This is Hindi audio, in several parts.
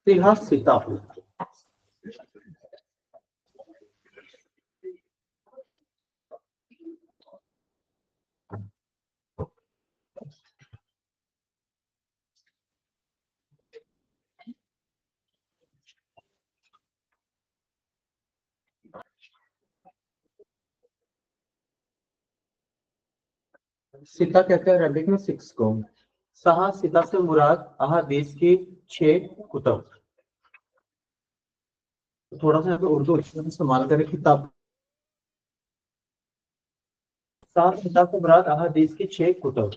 सिहा सीता। सीता कहते हैं अरबिक में 6 को। सहा सीता से मुराद अहादीस की 6 कुतुब। थोड़ा सा उर्दू इस्तेमाल करें किताब। सहा सीता से मुराद अहादीस की 6 कुतुब।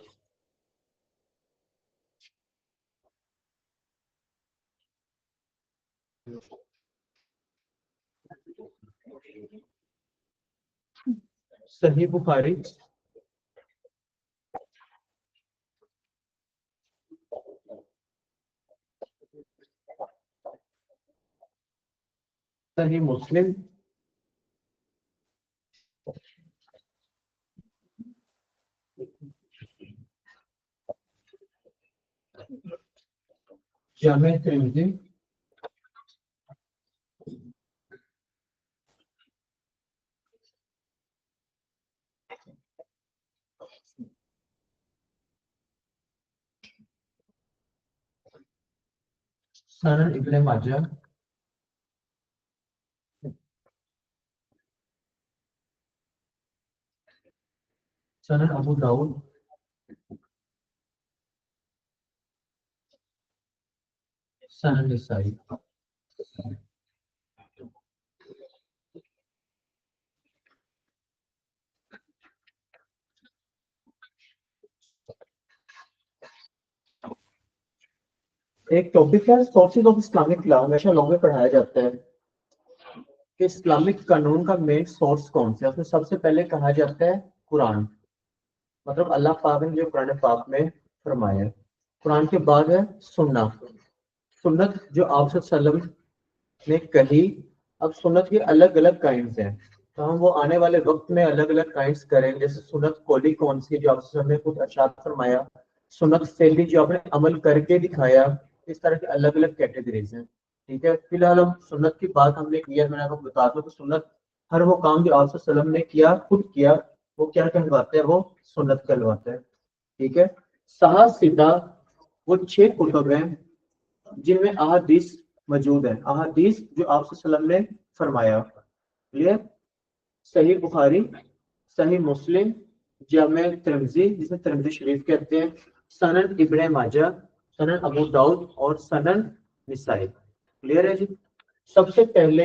सही बुखारी, सही मुस्लिम, जामे तिर्मिज़ी, सुनन इब्ने माजा, सुनन अबू दाऊद, सुनन नसाई। एक टॉपिक है सोर्सेज ऑफ इस्लामिक लॉ। हमेशा लॉ में पढ़ाया जाता है कि इस्लामिक कानून का मेन सोर्स कौन सा है। उसमें सबसे पहले कहा जाता है कुरान, मतलब अल्लाह पाक ने जो कुरान पाक में फरमाया है। कुरान के बाद है सुन्नत, सुन्नत जो आप सल्लल्लाहु अलैहि वसल्लम ने कही। अब सुन्नत की अलग अलग काइंड्स हैं, तो हम वो आने वाले वक्त में अलग अलग काइंड्स करेंगे। जैसे सुन्नत कौली कौन सी, जो आप सल्लल्लाहु अलैहि वसल्लम ने कुछ अरशाद फरमाया। सुन्नत फेली, जो आपने अमल करके दिखाया। इस तरह की अलग अलग कैटेगरीज हैं। ठीक है, फिलहाल हम सुन्नत की बात हमने किया। मैंने आपको बता दूं तो सुन्नत हर वो काम जो आप सल्लल्लाहु अलैहि वसल्लम ने किया, खुद किया, वो क्या कहलवाते हैं, वो सुन्नत कहलवाते हैं। ठीक है, सहा सीधा वो 6 कुतुब हैं जिनमें अहादीस मौजूद है। अहादीस जो आप सल्लल्लाहु अलैहि वसल्लम ने फरमाया। क्लियर? सही बुखारी, सही मुस्लिम, जामे तिर्मिज़ी जिसे तिर्मिज़ी शरीफ कहते हैं, सनन इब्ने माजा, सनन अबू दाऊद और सनन निसाई। क्लियर है जी? सबसे पहले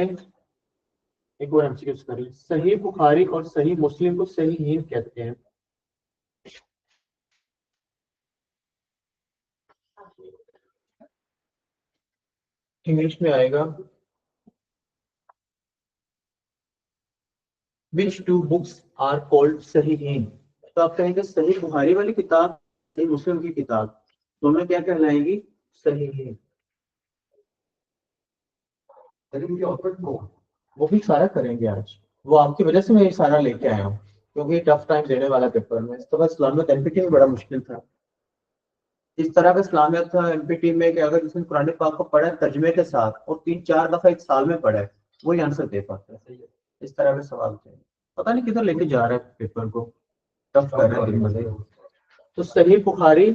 एक और एमसीक्यू करें। सही बुखारी और सही मुस्लिम को सही हिंद कहते हैं। इंग्लिश में आएगा विच टू बुक्स आर कॉल्ड सही हिंद। तो आप कहेंगे सही बुखारी वाली किताब, सही मुस्लिम की किताब, दोनों क्या कहलाएंगी? सही हिंद। वो भी सारा करेंगे आज। वो आपकी वजह से मैं ये सारा लेके आया हूँ, क्योंकि टफ टाइम देने वाला पेपर में। इस दफा इस्लामियत एमपीटी में बड़ा मुश्किल था। इस तरह का इस्लामियत था एमपीटी में कि अगर जिसने कुरान पाक को पढ़ा है तर्जमे के साथ और 3-4 दफा एक साल में पढ़ा है, वही आंसर दे पाता है। सही है, इस तरह के सवाल थे। पता नहीं किधर लेके जा रहा है पेपर को, टफ कर रहा है दिन ब दिन। तो सही बुखारी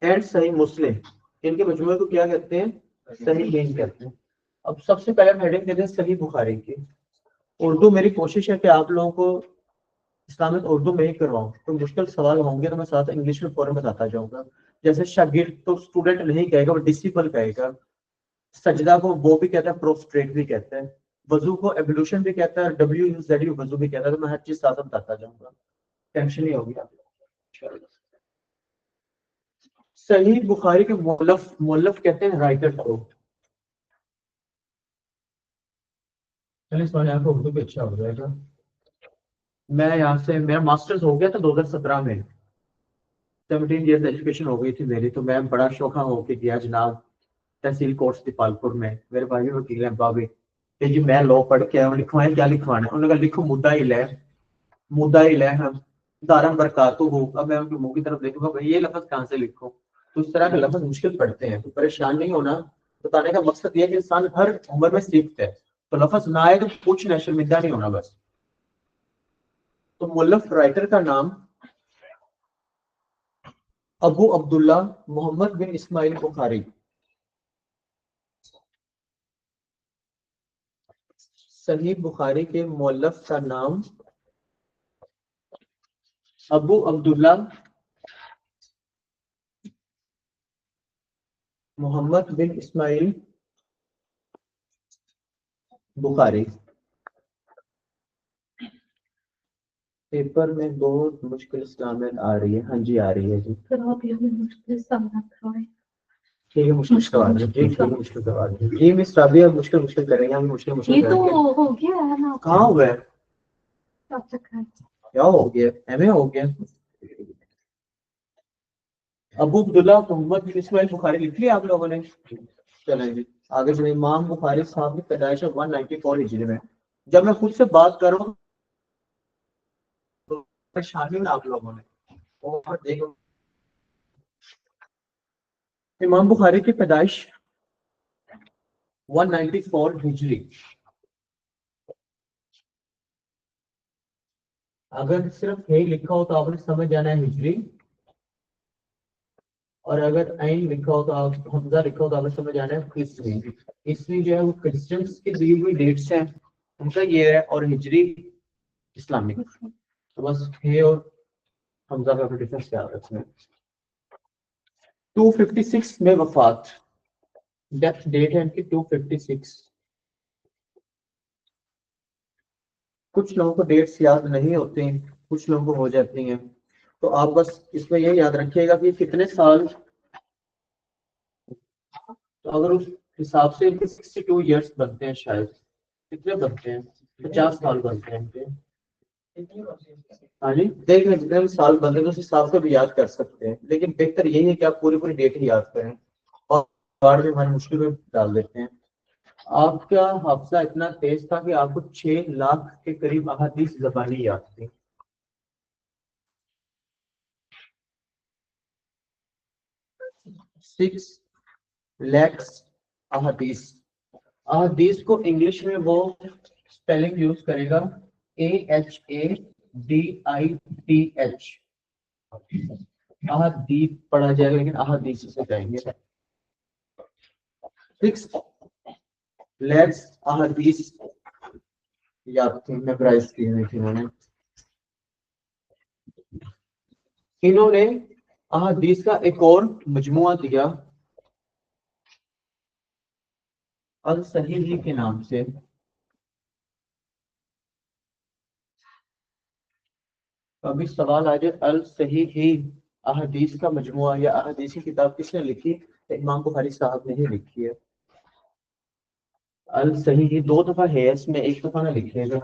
एंड सही मुस्लिम, इनके मजमूए को क्या कहते हैं? सही हिंद कहते हैं। अब सबसे पहले हेडिंग देते हैं सही बुखारी की। उर्दू मेरी कोशिश है कि आप लोगों को इस्लामिक उर्दू में ही करवाऊं। तो मुश्किल सवाल होंगे तो मैं साथ इंग्लिश में फौरन बताता जाऊंगा। जैसे शागिर्द तो स्टूडेंट नहीं कहेगा, वो डिसिपल कहेगा। सजदा को वो भी कहता है, प्रोस्ट्रेट भी कहता है। वजू को एवोल्यूशन भी कहता है, WUZU वजू भी कहता है। तो मैं हर चीज साथ बताता जाऊंगा, टेंशन नहीं होगी आपको। सही बुखारी के मुअल्लिफ कहते हैं राइटर को। चलिए इस बार यहाँ को उर्दू भी अच्छा हो जाएगा। मैं यहाँ से, मेरा मास्टर्स हो गया था 2017 में। 17 ईयर्स एजुकेशन हो गई थी मेरी, तो मैं बड़ा शौका होके गया जनाब तहसील कोर्स दीपालपुर में। मेरे भाई भी वकील हैं बाबी, कि जी मैं लॉ पढ़ के आया, लिखवाएं क्या लिखवाना है? उन्होंने कहा लिखो मुद्दा इलह हम दारम बरकातू हो। अब मैं उनके मुंह की तरफ देखूंगा, भाई ये लफ्ज कहाँ से लिखो? तो इस तरह के लफ्ज मुश्किल पड़ते हैं, तो परेशान नहीं होना। बताने का मकसद ये है कि इंसान हर उम्र में सीखता है, तो लफ्ज ना आए तो पूछना, शर्मिंदा नहीं होना बस। तो मुअल्लिफ राइटर का नाम अबू अब्दुल्ला मोहम्मद बिन इस्माइल बुखारी। सही बुखारी के मुअल्लिफ का नाम अबू अब्दुल्ला मोहम्मद बिन इस्माइल बुखारी। पेपर में बहुत मुश्किल इस्लामियत आ रही है। हाँ जी आ रही है जी। फिर आप ये मुश्किल सवाल करवाएं। ठीक है, मुश्किल सवाल है। ठीक है, मुश्किल सवाल है जी। मिस राबिया मुश्किल मुश्किल करेंगे हम, मुश्किल मुश्किल ये तो करेंगे। हो गया है ना। कहाँ हुआ है? आप तक है। क्या हो गया? एमए हो गया। अबू अब्दुल्ला मोहम्मद बिन इस्माइल बुखारी लिख लिया आप लोगों ने? चलें जी आगे चलिए। इमाम बुखारी साहब की पैदाइश 194 हिजरी में। जब मैं खुद से बात कर रहा हूँ तो परेशानी ना आप लोगों ने, और देखो इमाम बुखारी की पैदाइश 194 हिजरी। अगर सिर्फ हे लिखा हो तो आपने समझ जाना है हिजरी, और अगर ऐन लिखा हो तो आप हमजा लिखा हो तो आपने समझ जाना है ईस्वी। ईस्वी जो है वो क्रिश्चियंस की दी हुई डेट्स हैं, उनका ये है, और हिजरी इस्लामिक। तो बस हे और हमजा का डिफरेंस क्या है इसमें। 256 में वफात, डेथ डेट है इनकी 256। कुछ लोगों को डेट्स याद नहीं होती, कुछ लोगों को हो जाती हैं, तो आप बस इसमें ये याद रखिएगा कि कितने साल, तो अगर उस हिसाब से इनके 62 ईयर्स बनते हैं शायद। कितने बनते हैं? 50 साल बनते हैं इनके। हाँ जी देख लें जितने भी साल बनते हैं तो उस हिसाब से भी याद कर सकते हैं, लेकिन बेहतर यही है कि आप पूरी पूरी डेट ही याद करें, और बाद में हमारी मुश्किल में डाल देते हैं। आपका हाफजा इतना तेज था कि आपको 6 लाख के करीब अहादीस ज़बानी याद थी। 6 lakhs अहादीस। अहादीस को इंग्लिश में वो स्पेलिंग यूज करेगा AHADITH। अहादीस पढ़ा जाएगा लेकिन अहादीस से कहेंगे। 6 lakhs अहादीस याद थी, मेमोराइज की हुई थी इन्होंने। इन्होंने अहादीस का एक और मजमुआ दिया अल सहीह के नाम से। अभी सवाल आ जाए अल सहीह अहादीस का मजमुआ या अहादीस की किताब किसने लिखी? तो इमाम बुखारी साहब ने ही लिखी है। अल सहीह 2 दफा है इसमें, एक दफा ना लिखिएगा।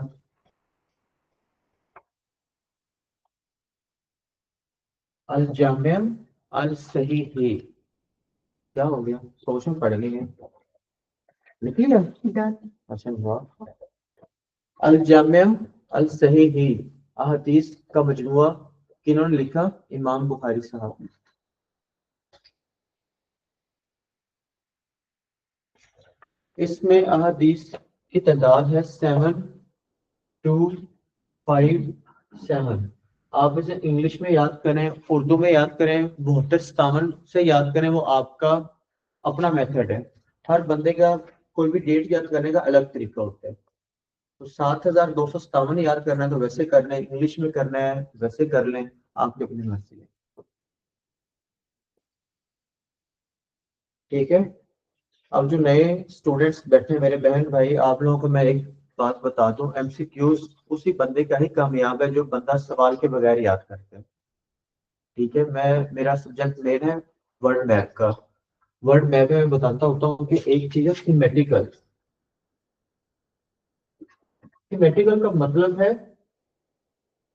अल जामिया अल सहीह, क्या हो गया? सोचना पड़ गई है। लिख लिया? अच्छा वाह। अल जामिया अल सहीह अहादीस का मजमुआ किन्होंने लिखा? इमाम बुखारी साहब ने। इसमें अहादीस की तादाद है 7257। आप इसे इंग्लिश में याद करें, उर्दू में याद करें, 72 57 से याद करें, वो आपका अपना मेथड है। हर बंदे का कोई भी डेट याद करने का अलग तरीका होता है। तो 7257 याद करना है तो वैसे करना है, इंग्लिश में करना है वैसे कर लें, आपकी अपनी मर्जी है। ठीक है। अब जो नए स्टूडेंट्स बैठे हैं मेरे बहन भाई, आप लोगों को मैं एक बात बता दूं, एमसीक्यूज उसी बंदे का ही कामयाब है जो बंदा सवाल के बगैर याद करता है। ठीक है, मेरा सब्जेक्ट मेन है वर्ड मैप का। वर्ड मैप में मैं बताता होता हूँ कि एक चीज है थीमेटिकल। थीमेटिकल का मतलब है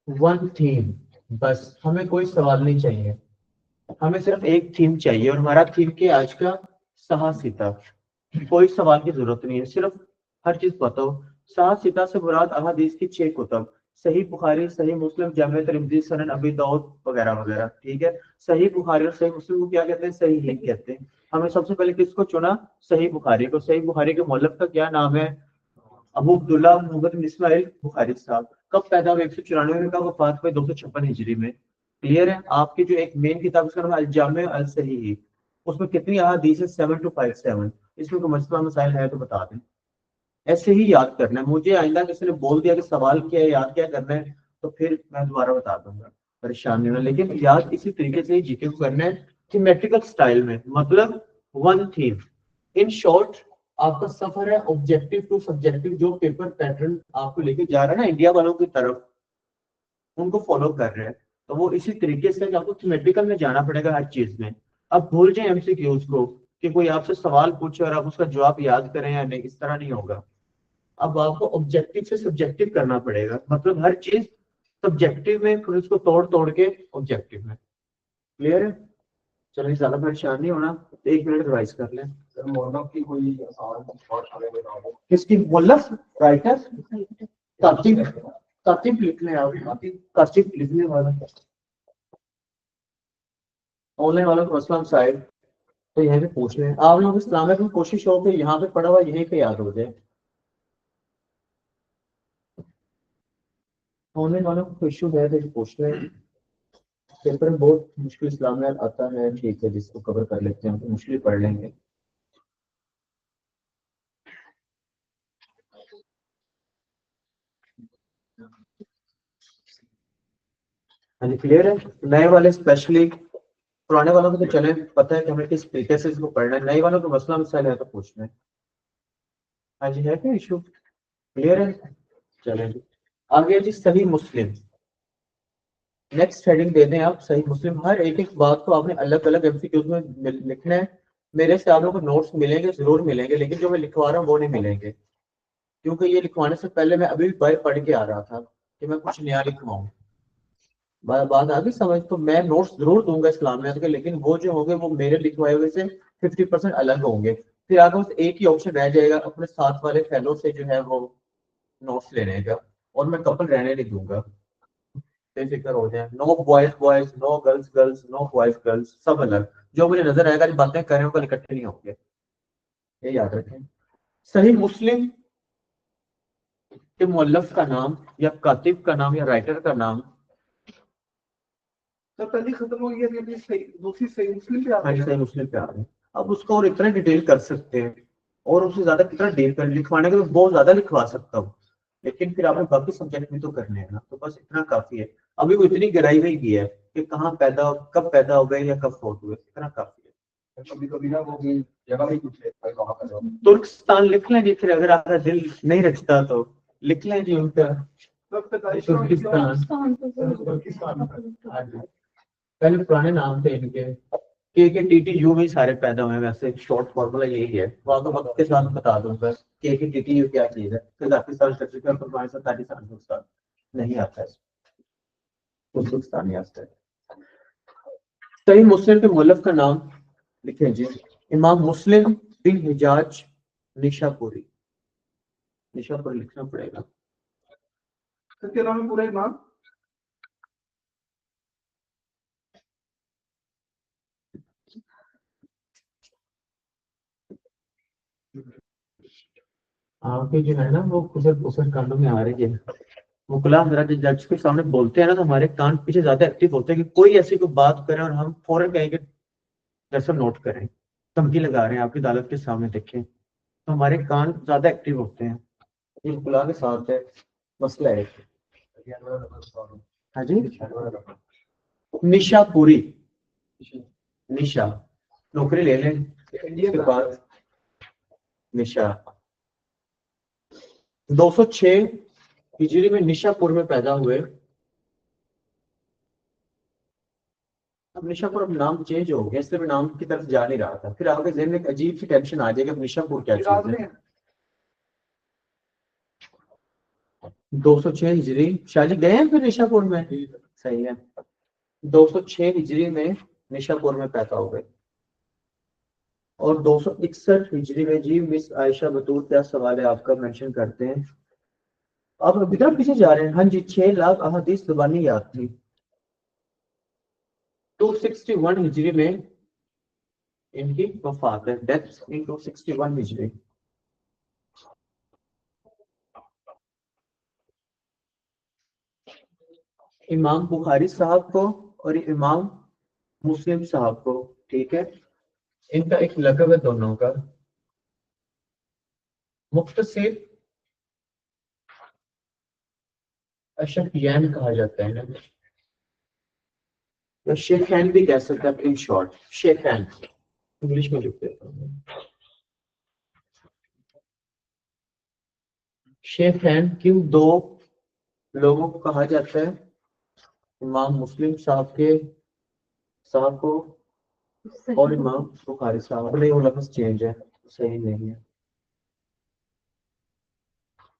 वन थीम। बस हमें कोई सवाल नहीं चाहिए, हमें सिर्फ एक थीम चाहिए, और हमारा थीम के आज का साहसिता। कोई सवाल की जरूरत नहीं है, सिर्फ हर चीज बताओ। साहसिता से मुराद अहादीस की 6 कुतब, सही बुखारी, सही मुस्लिम, जामे तिरमिज़ी, सुनन अबी दाऊद वगैरह वगैरह, ठीक है। सही बुखारी और सही मुस्लिम को क्या कहते हैं? सही ही कहते हैं। हमने सबसे पहले किसको चुना? सही बुखारी को। सही बुखारी के मौलफ का क्या नाम है? अबू अब्दुल्ला मोहम्मद बिन इस्माइल बुखारी साहब। कब पैदा हुए? 194 में। कब वफात हुए? 256 हिजरी में। क्लियर है? आपकी जो एक मेन किताब उसका नाम है अल जामे अल सही, उसमें कितनी अहादीस है? 7257। इसमें कोई मसला मसाइल है तो बता दें। ऐसे ही याद करना है। मुझे आइंदा किसी ने बोल दिया कि सवाल क्या है, याद क्या करना है, तो फिर मैं दोबारा बता दूंगा, परेशान नहीं होना। लेकिन याद इसी तरीके से ही जीके को करना है, थीमेटिकल स्टाइल में, मतलब वन थीम। इन शॉर्ट, आपका सफर है ऑब्जेक्टिव टू सब्जेक्टिव, जो पेपर पैटर्न आपको लेके जा रहा है ना इंडिया वालों की तरफ, उनको फॉलो कर रहे हैं। तो वो इसी तरीके से कि आपको थीमेटिकल में जाना पड़ेगा हर चीज में। अब भूल जाए एमसीक्यूज को, कि कोई आपसे सवाल पूछे और आप उसका जवाब याद करें या नहीं, इस तरह नहीं होगा। अब आपको ऑब्जेक्टिव से सब्जेक्टिव करना पड़ेगा, मतलब हर चीज सब्जेक्टिव में, फिर उसको तोड़ तोड़ के ऑब्जेक्टिव में। क्लियर है? चलिए, ज्यादा परेशान नहीं होना, 1 मिनट रिवाइज कर लें। सर मोहर्रम की कोई आसान और हमें बताओ। किसकी? मुअल्लफ राइटर, कातिब। कातिब लिख लें आप, कातिब लिखने वाला। ऑनलाइन वालों को मसला साइड तो यहीं पे पूछ लें। आप लोग इस्लामिक में कोशिश हो कि यहाँ पे पढ़ा हुआ यहीं पे याद हो जाए। ऑनलाइन वालों को इशू है तो पूछ लें। पेपर में बहुत मुश्किल इस्लाम में आता है, ठीक है, जिसको कवर कर लेते हैं तो मुश्किल पढ़ लेंगे। हाँ जी, क्लियर है? नए वाले स्पेशली, पुराने वालों को तो चले पता है कि हमें किस तरीके से इसको पढ़ना है। नए वालों को मसला मसाइल है तो पूछना है। हाँ जी, है क्या इशू? क्लियर है? चलें जी, आगे जी सही मुस्लिम। नेक्स्ट हेडिंग दे दें आप, सही मुस्लिम। हर एक एक बात को आपने अलग अलग एमसीक्यूज में लिखना है। मेरे से आप लोगों को नोट्स मिलेंगे, जरूर मिलेंगे, लेकिन जो मैं लिखवा रहा हूँ वो नहीं मिलेंगे, क्योंकि ये लिखवाने से पहले मैं अभी भी पढ़ के आ रहा था कि मैं कुछ नया लिखवाऊं। बात आ गई समझ? तो मैं नोट्स जरूर दूंगा इस्लामियात के, लेकिन वो जो होंगे वो मेरे लिखवाए हुए से 50% अलग होंगे। फिर आगे बस एक ही ऑप्शन रह जाएगा अपने साथ वाले फेलो से जो है वो नोट्स लेने का, और मैं कपल रहने नहीं दूंगा। बेफिक्र हो जाए। No boys boys, no girls girls, no boys girls, सब अलग। जो मुझे नजर आएगा जो बातें कर रहे हैं वो कल इकट्ठे नहीं होंगे, ये याद रखें। सही मुस्लिम के मुअल्लिफ का नाम या कातिब का नाम या राइटर का नाम। सर पहले खत्म हो गया, अभी सही दूसरी सही मुस्लिम पे आ हाँ जी, गया। सही मुस्लिम पे आ रहे हैं। अब उसको और इतना डिटेल कर सकते हैं, और उससे ज्यादा कितना डिटेल कर लिखवाने के लिए बहुत ज्यादा लिखवा सकता हूँ, लेकिन फिर आपने बाकी सब्जेक्ट भी तो करने हैं ना, तो बस इतना काफी है। अभी वो इतनी गहराई में की है कि कहाँ पैदा, कब पैदा हो गए या कब फोट हुए, इतना काफी है। कभी कभी ना वो भी जगह भी पूछ लेता है वहां पर। तुर्कस्तान लिख लें जी, फिर अगर आपका दिल नहीं रचता तो लिख लें जी उनका तुर्किस्तान। हाँ जी, पहले पुराने नाम थे इनके, के टीटी यू में ही सारे पैदा हुए हैं, वैसे शॉर्ट फॉर्मूला यही है। वो आपको वक्त के साथ बता दूंगा के टीटी यू क्या चीज है। फिर 10 साल तक तुम्हारे साथ 30 साल नहीं आता है, तुर्किस्तान ही आता है। सही मुस्लिम के मुअल्लिफ का नाम लिखें जी, इमाम मुस्लिम बिन हिजाज निशापुरी। निशापुरी लिखना पड़ेगा। सर क्या नाम है पूरा इमाम? आपके जो है ना वो कुसर कुसर कानों में आ रही है। मुकला हजरत जज के सामने बोलते हैं ना, तो हमारे कान पीछे ज्यादा एक्टिव होते हैं कि कोई ऐसी कोई बात करें और हम फौरन कहेंगे दरअसल नोट करें, धमकी लगा रहे हैं आपकी अदालत के सामने, देखें तो हमारे कान ज्यादा एक्टिव होते हैं। ये मुकला के साथ है, मसला है। हाँ जी, निशापुरी, निशा, नौकरी ले लें इसके बाद। निशा 206 हिजरी में निशापुर में पैदा हुए। अब निशापुर अब नाम चेंज हो गया, इसलिए मैं नाम की तरफ जा नहीं रहा था। फिर आपके जहन में एक अजीब सी टेंशन आ जाएगी, अब निशापुर क्या चीज है। 206 हिजरी, शायद गए हैं फिर निशापुर में, सही है। 206 हिजरी में निशापुर में पैदा हो गए। और 261 हिजरी में जी मिस आयशा बतूर, क्या सवाल है आपका, मेंशन करते हैं। अब इतना पीछे जा रहे हैं। हाँ जी, 6 लाख अहादीस ज़ुबानी याद थी। 261 हिजरी में इनकी वफात है, डेथ इन 261 हिजरी। इमाम बुखारी साहब को और इमाम मुस्लिम साहब को, ठीक है, इनका एक लक़ब है दोनों का, मुख्तसिर अशफियान कहा जाता है ना, या शेखैन भी कह सकते हैं इन शॉर्ट, शेखैन इंग्लिश में लिखते हैं। शेखैन किन दो लोगों को कहा जाता है? इमाम मुस्लिम साहब को और इमाम बुखारी साहब। नहीं, वो लफ्ज़ चेंज है, सही नहीं है।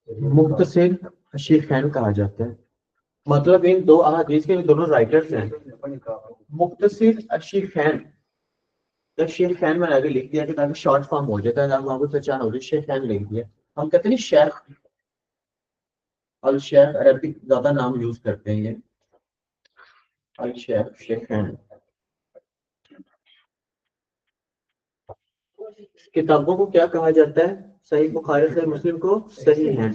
मुख्तसिर शेखैन कहा जाता है, मतलब इन दो अहादीस के दोनों राइटर्स हैं। मुख्तसिर शेखैन, जब शेखैन मैंने आगे लिख दिया कि ताकि शॉर्ट फॉर्म हो जाता है, ताकि वहां पर पहचान हो जाए, शेखैन लिख दिया। हम कहते हैं शेख, अल शेख, अरबिक ज्यादा नाम यूज करते हैं ये, अल शेख, शेखैन। किताबों को क्या कहा जाता है? सही बुखारी, सही मुस्लिम को सही है।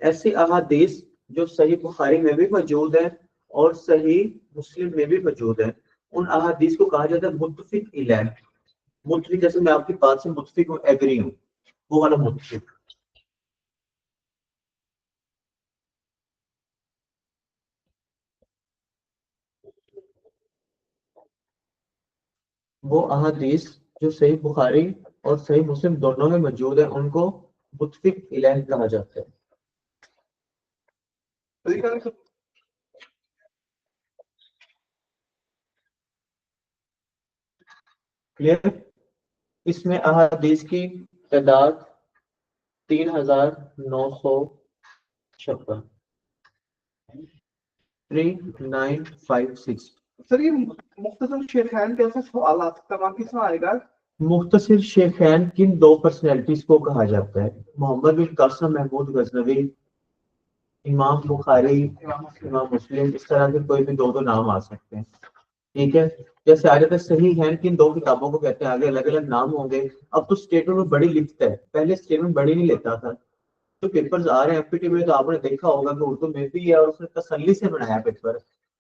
ऐसी अहादीस जो सही बुखारी में भी मौजूद है और सही मुस्लिम में भी मौजूद है, उन अहादीस को कहा जाता है मुत्तफिक इलैह। मुत्तफिक, जैसे मैं आपकी बात से मुत्तफिक हूँ, एग्री हूँ, वो वाला मुत्तफिक। वो अहादीस जो सही बुखारी और सही मुस्लिम दोनों में मौजूद है, उनको मुत्तफिक इलैह कहा जाता है। क्लियर? इसमें अहादीस की तादाद 3956, 3956। सर ये मुख्तसर शेखैन कैसा सवाल आ सकता है, किसमें आएगा? मुख्तसिर शेखैन किन दो पर्सनैलिटीज को कहा जाता है? मोहम्मद बिन कासिम महमूद गजनवी, इमाम बुखारी, इमाम मुस्लिम, इस तरह के कोई भी दो दो नाम आ सकते हैं, ठीक है। जैसे आ जाता है सही है, किन दो किताबों को कहते हैं, आगे अलग अलग नाम होंगे। अब तो स्टेटमेंट में बड़ी लिखता है, पहले स्टेटमेंट बड़ी नहीं लेता था। तो पेपर्स आ रहे हैं एफपीटी में, तो आपने देखा होगा कि उर्दू में भी है और उसने तसल्ली से बनाया पेपर,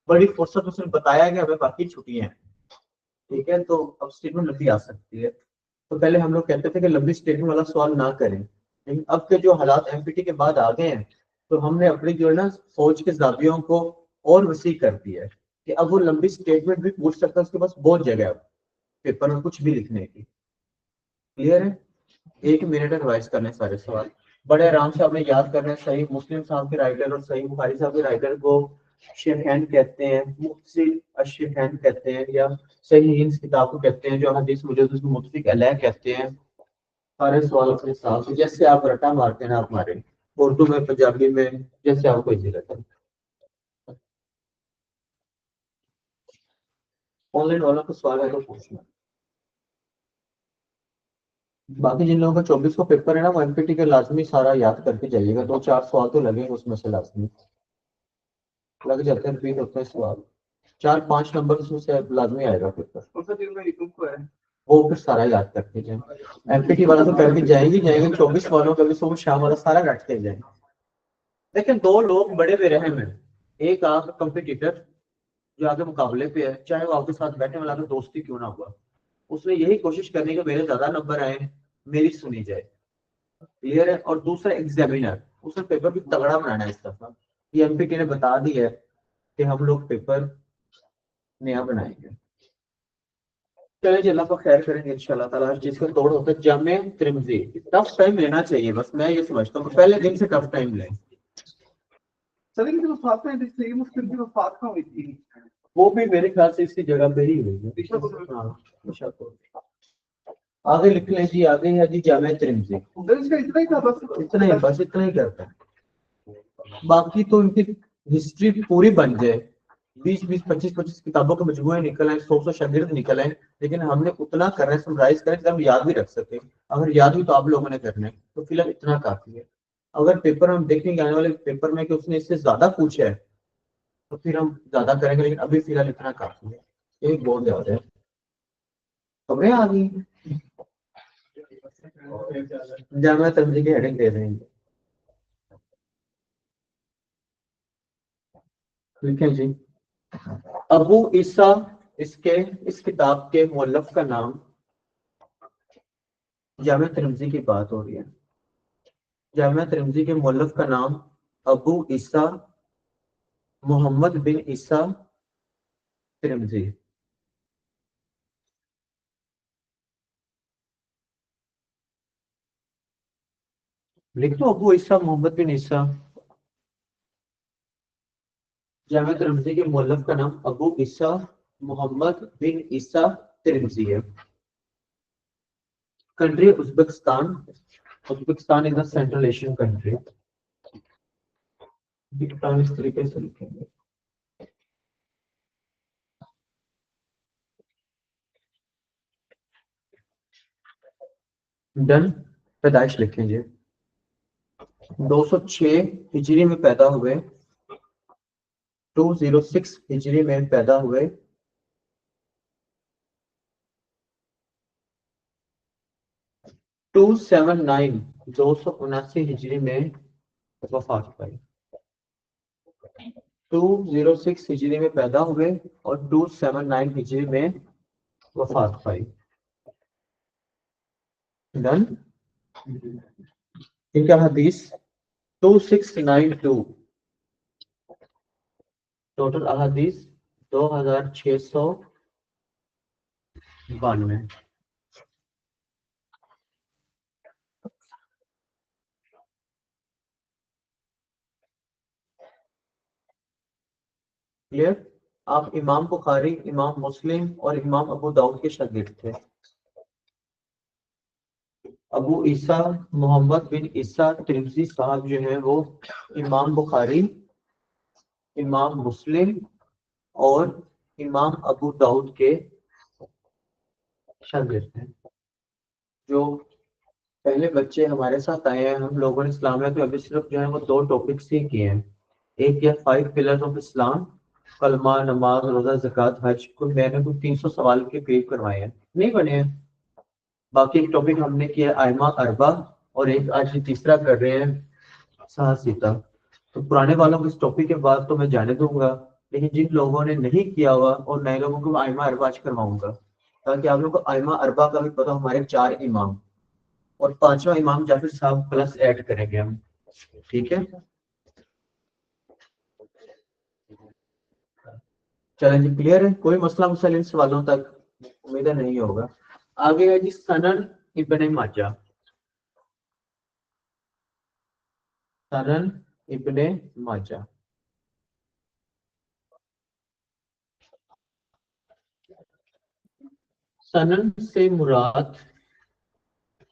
बड़ी फुर्सत उसने बताया कि हमें बाकी छुट्टियां हैं, ठीक है। तो अब स्टेटमेंट लंबी आ सकती है। तो पहले हम लोग कहते थे कि लंबी स्टेटमेंट वाला सवाल ना करें, लेकिन अब के जो हालात एमपीटी के बाद आ गए हैं, तो हमने अपनी जो है ना सोच के जावियों को और वसी कर दिया है कि अब वो लंबी स्टेटमेंट भी पूछ सकता है, उसके पास बहुत जगह है पेपर में कुछ भी लिखने की। क्लियर है? 1 मिनट रिवाइज करने सारे सवाल, बड़े आराम से आपने याद करना है। सही मुस्लिम साहब के राइटर और सही बुखारी साहब के राइटर को शेखैन कहते हैं, मुख्तसिर अश-शेखैन कहते हैं, या सही हिंद किताब को कहते हैं, जो हदीस मौजूद है उसको मुत्तफिक अलैह कहते हैं। सारे सवाल अपने हिसाब से, जैसे आप रटा मारते हैं आप मारे, उर्दू में, पंजाबी में, जैसे आपको इजी लगता है। ऑनलाइन वालों को सवाल है तो पूछना। बाकी जिन लोगों का 24 को पेपर है ना, वो एमपीटी के लाजमी सारा याद करके जाइएगा, 2-4 सवाल तो लगेंगे उसमें से, लाजमी लग जाते हैं, रिपीट होते हैं सवाल, 4-5 नंबर उसमें से लाजमी आएगा पेपर। वो फिर सारा याद करके जाए। एमपीटी वाला तो करके जाएंगे 24 वालों का भी सुबह शाम वाला सारा रटते जाएंगे। लेकिन दो लोग बड़े बेरहम हैं, एक आपका कंपटीटर जो आगे मुकाबले पे है, चाहे वो आपके साथ बैठने वाला तो दोस्ती क्यों ना हुआ, उसने यही कोशिश करनी कि मेरे ज्यादा नंबर आए, मेरी सुनी जाए। क्लियर है? और दूसरा एग्जामिनर, उसने पेपर भी तगड़ा बनाना है इस दफा। ये एमपीटी ने बता दी है कि हम लोग पेपर नया बनाएंगे। चलिए जी, अल्लाह का खैर करेंगे इंशाल्लाह ताला। हर चीज का तोड़ होता है। जामे तिरमिजी टफ टाइम लेना चाहिए, बस मैं ये समझता हूँ पहले दिन से टफ टाइम लें। सर इनकी वफात में सही मुस्लिम की वफात कहाँ हुई थी? वो भी मेरे ख्याल से इसी जगह पे ही हुई है। हाँ, निशापुर। आगे लिख लें जी, आगे है जी जामे तिरमिजी। सर इसका इतना ही था बस? इतना ही, बस इतना ही करता है। बाकी तो इनकी हिस्ट्री पूरी बन जाए, 20-20, 25-25 किताबों के मजमूए निकल आए, 100 शागिर्द निकल आए, लेकिन हमने उतना करना है, समराइज करें कि हम याद भी रख सके। अगर याद भी तो आप लोगों ने करना है, तो फिलहाल इतना काफी है। अगर पेपर हम देखेंगे आने वाले पेपर में कि उसने इससे ज्यादा पूछा है तो फिर हम ज्यादा करेंगे, लेकिन अभी फिलहाल इतना काफी है। एक बहुत ज्यादा है। खबरें आ गई, जामिया तिरमिज़ी की हेडिंग दे देंगे। ठीक है जी। अबू ईसा, इस किताब के मुअल्लिफ का नाम, जामिया तिरमिज़ी की बात हो रही है। जामिया तिरमिज़ी के मुअल्लिफ का नाम अबू ईसा मोहम्मद बिन ईसा तिरमिज़ी। लिख दो अबू ईसा मोहम्मद बिन ईसा। जामिया तिरमिज़ी के मुअल्लिफ का नाम अबू ईसा मोहम्मद बिन ईसा तिरमिज़ी है। Country Uzbekistan. Uzbekistan is the central Asian country. इस तरीके से लिखेंगे। डन। पैदाइश लिखेंगे 206 हिजरी में पैदा हुए, 206 हिजरी में पैदा हुए, 279 279 हिजरी में वफात पाई। 206 हिजरी में पैदा हुए और 279 हिजरी में वफात पाई। डन। इनका हदीस 2692, टोटल अहादीस 2692। क्लियर। आप इमाम बुखारी, इमाम मुस्लिम और इमाम अबू दाऊद के शागिर्द थे। अबू ईसा मोहम्मद बिन ईसा तिरमिज़ी साहब जो है वो इमाम बुखारी, इमाम मुस्लिम और इमाम अबू दाऊद के शागिर्द हैं। जो पहले बच्चे हमारे साथ आए हैं, हम लोगों ने इस्लाम में तो अभी सिर्फ जो है वो 2 टॉपिक्स ही किए हैं। एक या 5 पिलर्स ऑफ इस्लाम, कलमा, नमाज, रोजा, ज़कात, हज। कुल मैंने कुछ 300 सवाल के पेज करवाए हैं, नहीं बने हैं। बाकी एक टॉपिक हमने किया आयमा अरबा, और एक आज ये तीसरा कर रहे हैं साहसीता। तो पुराने वालों को इस टॉपिक के बाद तो मैं जाने दूंगा, लेकिन जिन लोगों ने नहीं किया हुआ और नए लोगों को आयमा अरबा आज करवाऊंगा, ताकि आप लोगों को आयमा अरबा का भी पता। हमारे 4 इमाम और 5वां इमाम जाफिर साहब प्लस ऐड करेंगे हम। ठीक है, चलें जी। क्लियर है, कोई मसला मसल इन सवालों तक उम्मीद नहीं होगा। आगे है जी सनन इब्ने माजा। सनन इब्ने माजा। सनन से मुराद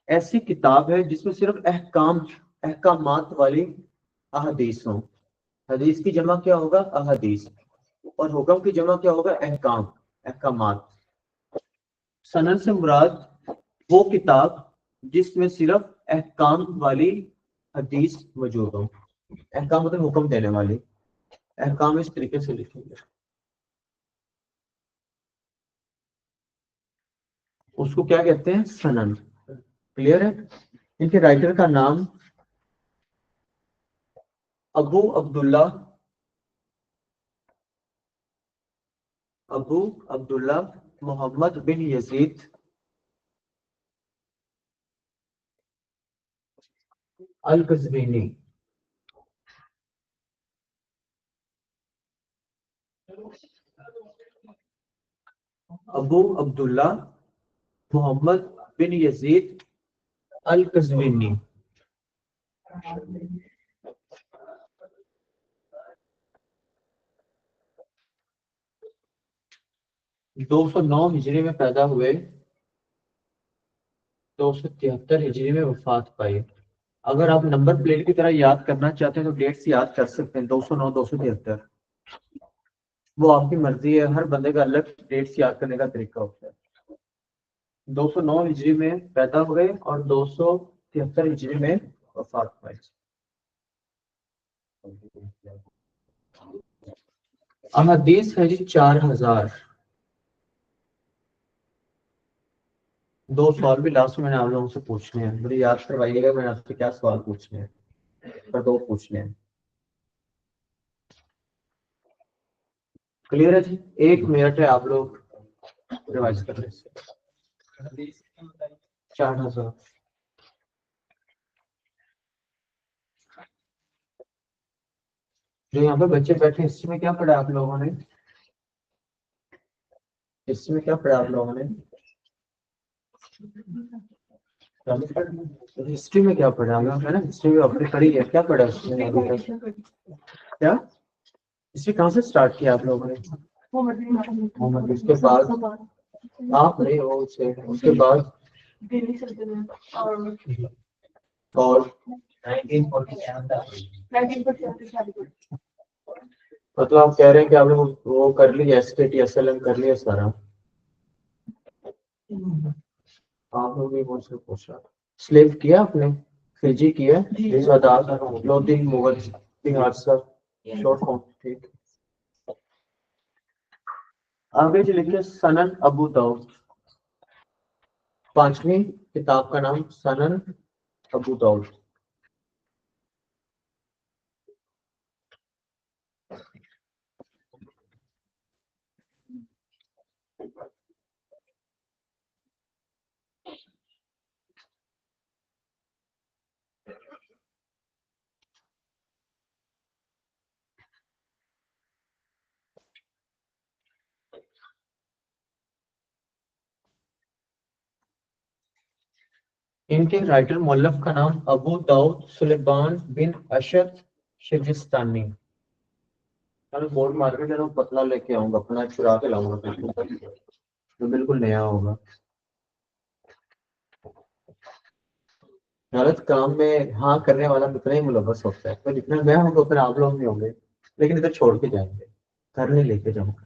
ऐसी किताब है जिसमें सिर्फ अहकामात वाली अहदीस हो। हदीस की जमा क्या होगा? अहदीस। और हुक्म की जमा क्या होगा? अहकाम, अहकामात। सनन से मुराद वो किताब जिसमें सिर्फ अहकाम वाली हदीस मौजूद हो। अहकाम मतलब हुक्म देने वाली। अहकाम इस तरीके से लिखेंगे, उसको क्या कहते हैं? सनन। क्लियर है। इनके राइटर का नाम अबू अब्दुल्ला, अबू अब्दुल्ला मोहम्मद बिन यजीद अल कज़वीनी। अबू अब्दुल्ला मोहम्मद बिन यजीद अल कज़वीनी। 209 हिजरी में पैदा हुए, 273 हिजरी में वफात पाई। अगर आप नंबर प्लेट की तरह याद करना चाहते हैं तो डेट्स याद कर सकते हैं, 209 273। वो आपकी मर्जी है, हर बंदे का अलग डेट्स याद करने का तरीका होता है। 209 हिजरी में पैदा हुए और 273 हिजरी में वफात पाई। अहदीस है जी 4000। दो सवाल भी लास्ट में मैंने आप लोगों से पूछने हैं, मुझे याद करवाइएगा मैंने आपसे क्या सवाल पूछने हैं, पर दो पूछने हैं। क्लियर है जी? 1 मिनट है, आप लोग रिवाइज कर लें। 4000 जो यहाँ पे बच्चे बैठे हैं, हिस्ट्री में क्या पढ़ा आप लोगों ने? हिस्ट्री में क्या पढ़ा आप लोगों ने? हिस्ट्री में क्या पढ़ा है ना? हिस्ट्री में आपने पढ़ी है, क्या पढ़ा उसमें अभी तक? क्या हिस्ट्री कहाँ से स्टार्ट किया आप लोगों ने? मोहम्मद, उसके बाद आप नहीं हो उसे, उसके बाद और 1947 मतलब आप कह रहे हैं कि आपने वो कर लिया, एसकेटी एसएलएम कर लिया सारा? आप लोग भी मुझसे पूछा, स्लेव किया आपने? फिजी किया? लोधी मुगल हादसा शॉर्ट फॉर्म, ठीक। आगे जो लिखे सनन अबू दाऊद, पांचवी किताब का नाम सनन अबू दाऊद। इनके राइटर मुअल्लिफ का नाम अबू दाऊद सुलेमान बिन अशद शिजिस्तानी। मैं बोर्ड मार के जरा पतला लेके आऊंगा, अपना चुरा के लाऊंगा बिल्कुल, तो बिल्कुल नया होगा। गलत काम में हाँ करने वाला कितना ही मुलव्वस होता है, तो जितना मैं हूँ तो फिर आप लोग भी होंगे, लेकिन इधर छोड़ के जाएंगे, घर नहीं लेके जाऊंगा,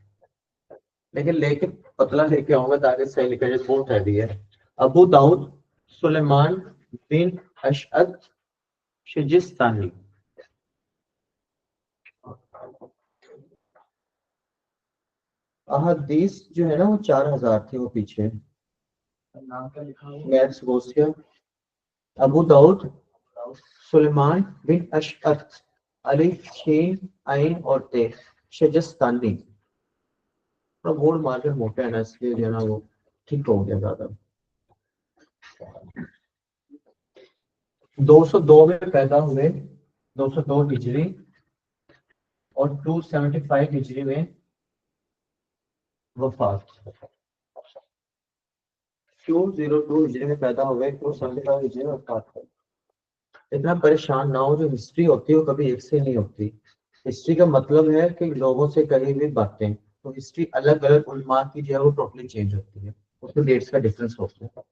लेकिन लेके पतला लेके आऊंगा ताकि सही लिखा जाए। बहुत हैवी है। अबू दाऊद सुलेमान बिन अशअद शिजिस्तानी। अहदीस जो है ना वो 4000 थे वो पीछे। मैथ्स गोस्टिया अबू दाऊद सुलेमान बिन अशअद अली छीन आइन और ते शिजिस्तानी। थोड़ा बोर्ड मार्कर मोटा है ना, इसलिए जो है ना वो ठीक हो गया ज्यादा। 202 में पैदा हुए, 202 हिजरी, और 275 हिजरी में वफात। 202 हिजरी में पैदा हुए, 275 हिजरी में वफात। इतना परेशान ना हो, जो हिस्ट्री होती है वो कभी एक से नहीं होती। हिस्ट्री का मतलब है कि लोगों से कही हुई बातें, तो हिस्ट्री अलग अलग उलमा की जो है वो टोटली चेंज होती है, उसमें डेट्स का डिफरेंस होता है।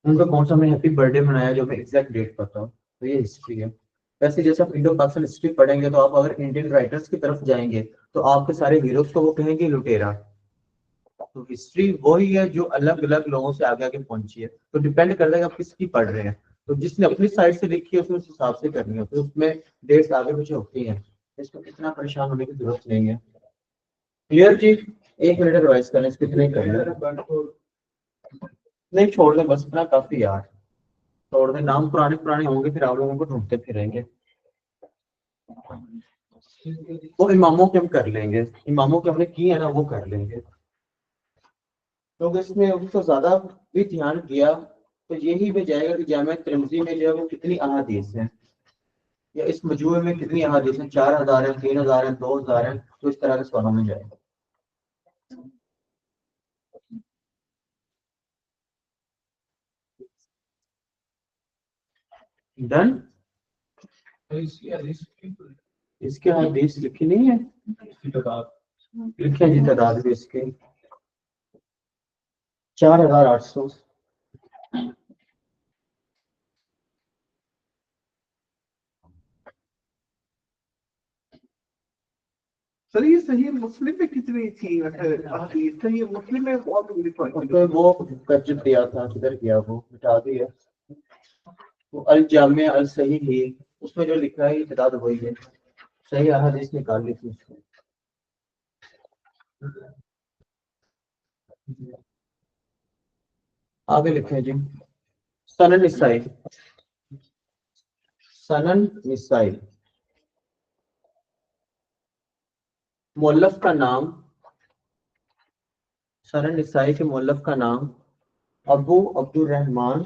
उनका कौन सा मैं हैप्पी बर्थडे मनाया जो मैं एग्जैक्ट डेट पता हूँ, तो ये हिस्ट्री है। वैसे जैसे आप इंडो पाकिस्तान हिस्ट्री पढ़ेंगे तो आप अगर इंडियन राइटर्स की तरफ जाएंगे तो आपके सारे हीरोज को वो कहेंगे लुटेरा। तो हिस्ट्री वही है जो अलग अलग लोगों से आगे आगे पहुंची है, तो डिपेंड करता है कि आप किसकी पढ़ रहे हैं। तो जिसने अपनी साइड से लिखी है उसमें उस हिसाब से करनी होती है, उसमें डेट्स आगे पीछे होती हैं, इसको कितना परेशान होने की जरूरत नहीं है। क्लियर जी? 1 मिनट रिवाइज करना, इसको इतना ही करना, नहीं छोड़ दे बस, इतना काफी यार, छोड़ दे। नाम पुराने पुराने होंगे फिर आप लोगों को ढूंढते फिरेंगे। वो इमामों के हम कर लेंगे, इमामों के हमने की है ना वो कर लेंगे। तो इसमें उसको ज्यादा भी ध्यान दिया तो यही में जाएगा कि जामिया तिरमिज़ी में जो है वो कितनी अहादीस है, या इस मजमूए में कितनी अहादीस है, 4000 है, 3000 है, 2000 है, तो इस तरह के सवालों में जाएगा। डन। इसके हदीस लिखी नहीं है, लिखे हैं जी तादाद भी इसके 4800। सर ये सही मुस्लिम में कितनी थी हदीस? सही मुस्लिम में बहुत तो वो कब्ज दिया था, किधर गया वो, मिटा दिया। वो अल जामिया अल सही ही, उसमें जो लिखा है ये तादाद वही है। सही अहादीस निकाल ली थी उसको। आगे लिखे जी, सनन निसाई। सनन निसाई मुअल्लफ का नाम, सनन निसाई के मुअल्लफ का नाम अबू अब्दुर रहमान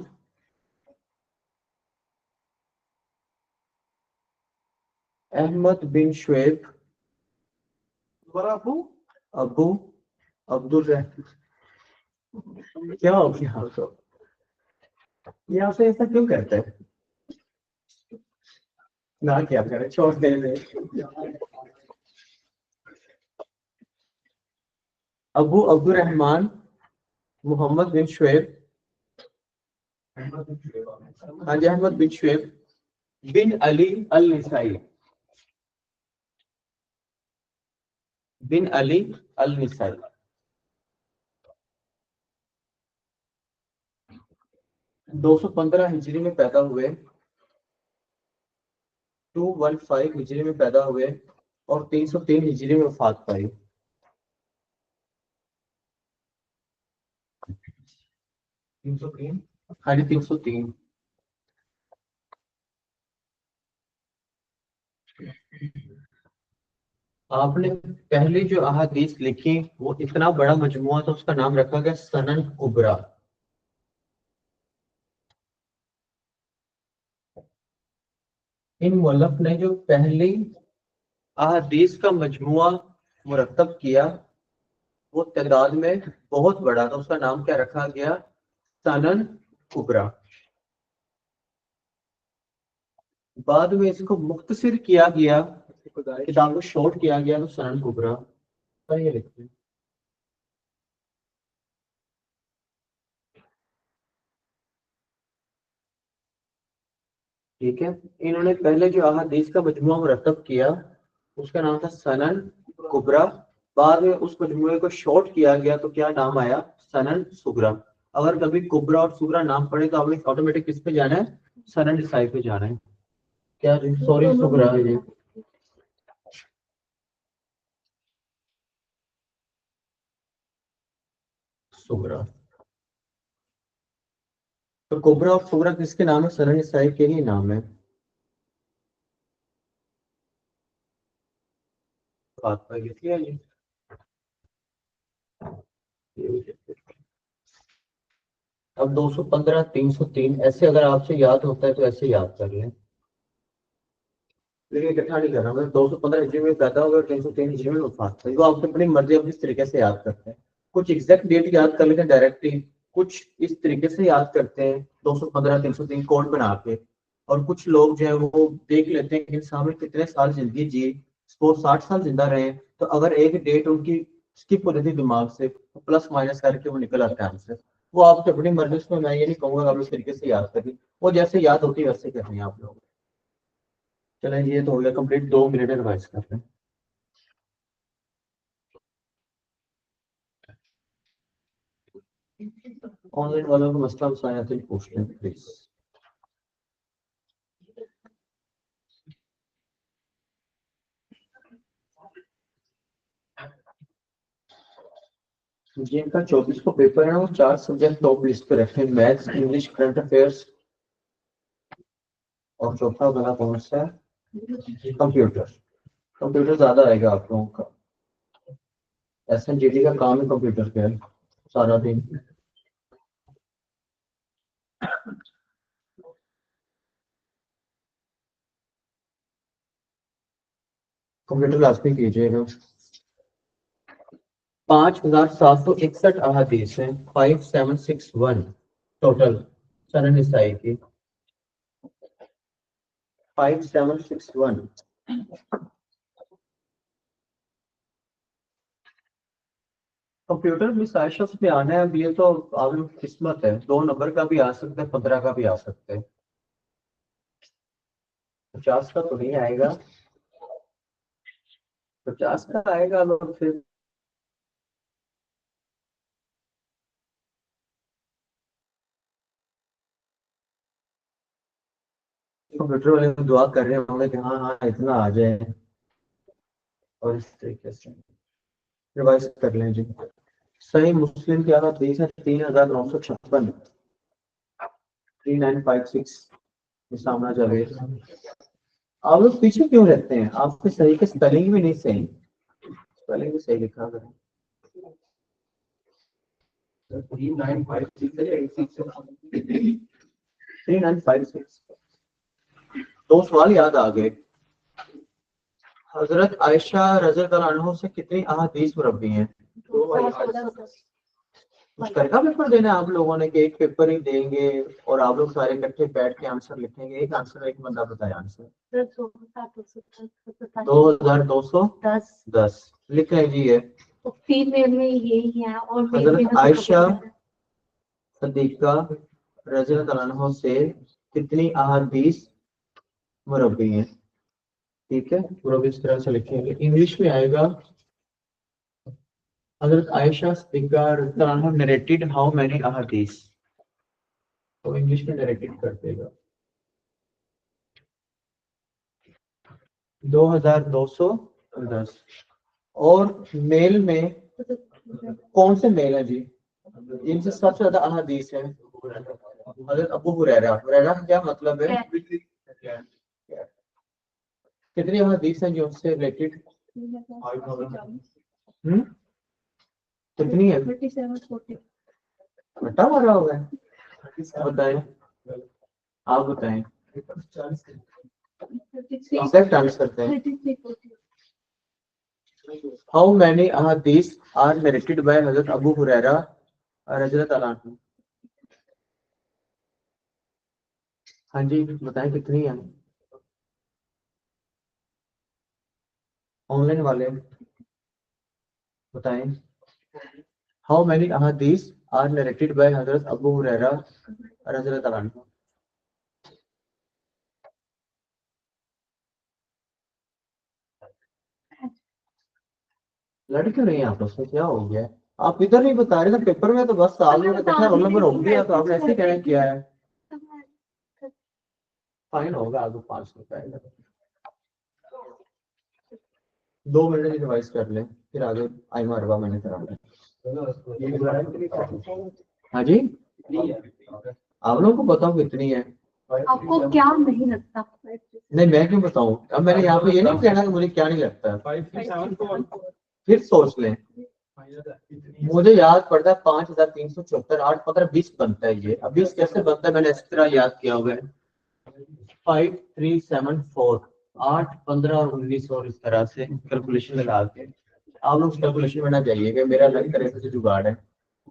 अहमद बिन शुएब बराबू अबू अब्दुल रहमान। क्या हो गया तो यहाँ से ऐसा क्यों करते हैं? ना क्या करें, छोड़ दे दे। अबू अब्दुर रहमान मोहम्मद बिन शुएब, हाँ जी, अहमद बिन शुएब बिन अली अल निसाई, बिन अली अल निसाई 215 हिजरी में पैदा हुए, 215 हिजरी में पैदा हुए और 303 हिजरी में वफात पाई। 303, हाँ जी 303। आपने पहली जो अहादीस लिखी वो इतना बड़ा मजमुआ था, उसका नाम रखा गया सनन कुबरा। इन मुअल्लिफ ने जो पहली अहादीस का मजमुआ मुरतब किया वो तादाद में बहुत बड़ा था, उसका नाम क्या रखा गया? सनन कुबरा। बाद में इसको मुख्तसर किया गया, किताब को शॉर्ट किया गया तो सनन कुबरा। पर ये लिखते हैं, ठीक है। इन्होंने पहले जो अहादीस का मजमुआ मुरतब किया उसका नाम था सनन कुबरा। बाद में उस मजमुए को शॉर्ट किया गया तो क्या नाम आया? सनन सुगरा। अगर कभी कुबरा और सुगरा नाम पड़े तो आपने ऑटोमेटिक किस पे जाना है? सनन निसाई पे जाना है। क्या सॉरी, सुगरा है ये, सुगरा। तो कुबरा और सुगरा किसके नाम है? सनन निसाई के ही नाम है। बात पर ये अब 215 303 ऐसे अगर आपसे याद होता है तो ऐसे याद कर लें, लेकिन इकट्ठा नहीं करना। मतलब 215 हिजरी में पैदा हुआ और 303 हिजरी में वफात हुई, वो आप अपनी मर्जी अपनी तरीके से याद करते हैं। कुछ एग्जैक्ट डेट याद कर लेते हैं डायरेक्टली, कुछ इस तरीके से याद करते हैं 215 303 कोड बना के, और कुछ लोग जो है वो देख लेते हैं कि इंसान में कितने साल जिंदगी जी, सपोज 60 साल जिंदा रहे, तो अगर एक डेट उनकी स्किप हो जाती है दिमाग से तो प्लस माइनस करके वो निकल आता है आंसर। वो आपकी अपनी मर्जी, उसमें मैं ये नहीं कहूंगा आप इस तरीके से याद करिए, वो जैसे याद होती है वैसे करनी है आप लोग। चलें, ये तो हो गया कंप्लीट, 2 मिनट रिवाइज कर रहे हैं। ऑनलाइन वालों को मसला मसाया तो पूछ लें प्लीज। जिनका 24 को पेपर है वो 4 सब्जेक्ट टॉप लिस्ट पे रखें, मैथ्स इंग्लिश करंट अफेयर्स, और चौथा वाला कौन सा है? कंप्यूटर। कंप्यूटर ज्यादा आएगा आप लोगों का, एसएनजीडी का काम है कंप्यूटर पे है सारा दिन। कंप्यूटर क्लास में कीजिएगा। 5761 अहादीस हैं, 5761 टोटल सनन निसाई की, 5761। कंप्यूटर में सारे पे आना है। अब ये तो आप लोग किस्मत है, 2 नंबर का भी आ सकता है, 15 का भी आ सकता है, 50 का तो नहीं आएगा। 50 का आएगा तो फिर कंप्यूटर वाले दुआ कर रहे होंगे कि हाँ हाँ इतना आ जाए। और इस तरीके से रिवाइज कर लें जी। सही मुस्लिम की हदीस है 3956 3956 सामना जावेद। आप लोग पीछे क्यों रहते हैं? आपके सही के स्पेलिंग भी नहीं सही, स्पेलिंग भी सही लिखा करें। 3956 दो सवाल याद आ गए। हजरत आयशा रज़ियल्लाहु अन्हा से कितनी अहादीस मुरब्बी हैं? कुछ करका पेपर देना है आप लोगों ने कि एक पेपर ही देंगे और आप लोग सारे इकट्ठे बैठ के आंसर लिखेंगे? एक आंसर एक बंदा बताए आंसर। 2210 लिख लीजिए। फीमेल में यही है और हजरत आयशा सदीका रज़ियल्लाहु अन्हा से कितनी अहादीस मुरब्बी हैं? ठीक है, पूरा भी इस तरह से लिखेंगे। इंग्लिश में आएगा हजरत आयशा सिद्दीका रज़ियल्लाहु अन्हा नरेटेड हाउ मेनी अहादीस, तो इंग्लिश में नरेटेड कर देगा 2210। और मेल में कौन से मेल है जी इनसे सबसे ज्यादा अहादीस है? हजरत अबू हुरैरा। हुरैरा का क्या मतलब है? कितनी अहादीस हैं जो उससे रिलेटेड? कितनी है? घटा मारा होगा, बताएं, आप बताएं। एग्जैक्ट आंसर करते हैं। हाउ मैनी अहादीस आर नरेटेड बाय हजरत अबू हुरैरा रज़ियल्लाहु अन्हु? हाँ जी बताएं कितनी है? ऑनलाइन वाले बताएं। हाउ मैनी अहादीस आर नरेटेड बाय हजरत अबू हुरैरा रज़ियल्लाहु अन्हु? लड़ क्यों नहीं आप उसमें, क्या हो गया? आप इधर नहीं बता रहे थे पेपर में, तो बस साल में तो रोल नंबर हो गया, तो आपने ऐसे कहना किया है। फाइन होगा आपको 500 रुपए। 2 मिनट रिवाइज कर लें, फिर आगे आई मारवा मैंने करा। हाँ जी आप लोगों को बताओ कितनी है? आपको क्या नहीं लगता? नहीं मैं क्यों बताऊं? अब मैंने यहाँ पे ये नहीं कहना कि मुझे क्या नहीं लगता। फिर सोच लें। मुझे याद पड़ता है 5374, 8 15 20 बनता है ये। अब 20 कैसे बनता है मैंने इस तरह याद किया हुआ है। 5374 8 15 और 19 और इस तरह से कैलकुलेशन लगा के। आप लोग कैलकुलेशन में ना जाइएगा, मेरा अलग तरह से जुगाड़ है।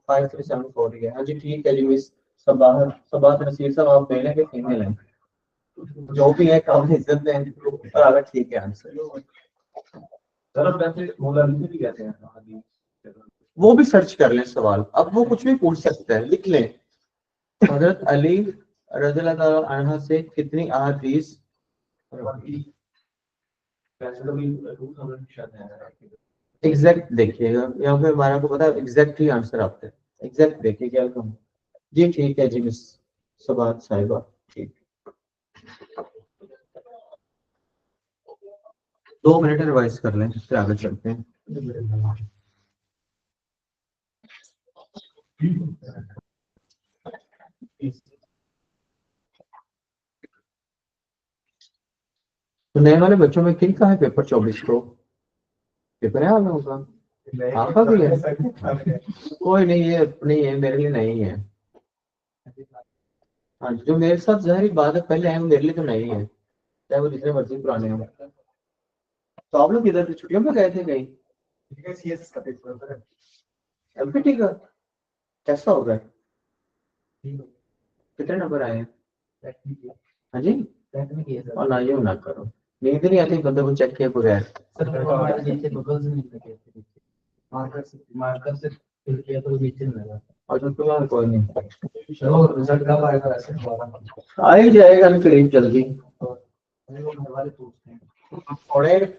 5374 ही है। हाँ जी ठीक है जी मिस सबात नसीर साहब आप मेले के फीमेल हैं, जो भी है काफी इज्जत दें और अगर ठीक है आंसर। भी कहते हैं, वो भी सर्च कर लें सवाल, अब वो कुछ भी पूछ सकते हैं, लिख लें। हजरत अली रज़ियल्लाहु अन्हु से कितनी अहादीस? एग्जैक्ट देखिएगा, यहाँ पे हमारा को पता है एग्जैक्ट ही आंसर आता है। एग्जैक्ट देखिए क्या कहूँ जी। ठीक है जी मिस सबात साहिबा, ठीक। 2 मिनट रिवाइज कर लें, फिर आगे चलते हैं। तो नए वाले बच्चों में किन का है पेपर 24 को? पेपर है आप लोगों का? आपका भी है? कोई नहीं, ये नहीं है मेरे लिए, नहीं है। हाँ जो मेरे साथ ज़ाहिर बात है पहले है, वो मेरे लिए तो नहीं है, चाहे वो जितने मर्जी पुराने हो। तो आप लोग इधर छुट्टियों में गए थे कहीं? एमपीटी का कैसा होगा? कितने नंबर आए हैं? हाँ जी और ना ये ना करो, नींद नहीं आती बंदे को चेक किए बगैर। मार्कर से किया तो नीचे लगा और जो तुम्हारा कोई नहीं। चलो रिजल्ट कब आएगा? ऐसे आ ही जाएगा ना करीब जल्दी। थोड़े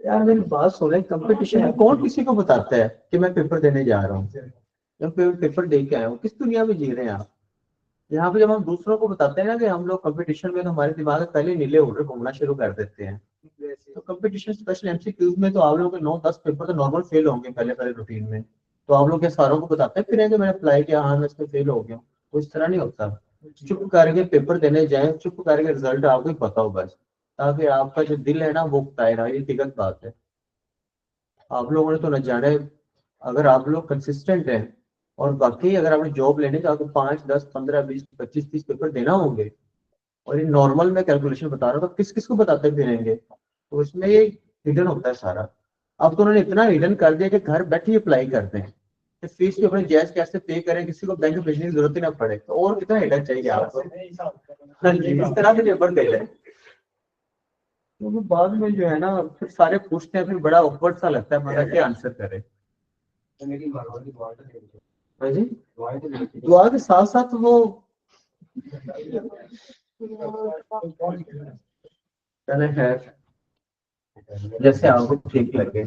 यार मेरी बात सुने, कंपटीशन में कौन किसी को बताता है कि मैं पेपर देने जा रहा हूँ? जब पेपर दे के आया हूँ, किस दुनिया में जी रहे हैं आप? यहाँ पे जब हम दूसरों को बताते हैं ना कि हम लोग कंपटीशन में, तो हमारे दिमाग में पहले नीले उड़ घूमना शुरू कर देते हैं। तो कंपटीशन स्पेशल एमसीक्यूज में तो आप लोगों के 9-10 पेपर तो नॉर्मल फेल होंगे पहले पहले रूटीन में, तो आप लोग के सारों को बताते फिरेंगे मैंने अप्लाई किया, हाँ मैं इसमें फेल हो गया हूँ। तो इस तरह नहीं होता, चुप करके पेपर देने जाए, चुप करके रिजल्ट आपको ही पता हो बस, ताकि आपका जो दिल है ना वो उकताए ना, ये हकीकत बात है। आप लोगों ने तो न जाने, अगर आप लोग कंसिस्टेंट हैं और बाकी अगर आपने जॉब लेने का, आपको 5, 10, 15, 20, 25, 30 पेपर देना होंगे, और ये नॉर्मल में कैलकुलेशन बता रहा हूँ, तो किस किस को बताते फिरेंगे, तो इसमें ये हिडन होता है सारा। अब तो उन्होंने इतना हिडन कर दिया कि घर बैठे ही अप्लाई करते हैं, कि फीस भी अपने जायज कैसे पे करें, किसी को बैंक भेजने की जरूरत ही ना पड़े, तो और कितना हिडन चाहिए आपको। हाँ जी, इस तरह से पेपर दे रहे हैं, क्योंकि बाद में जो है ना फिर सारे पूछते हैं, फिर बड़ा awkward सा लगता है, मतलब क्या आंसर करे। हाँ जी, दुआ के साथ साथ वो चले है जैसे आपको ठीक लगे।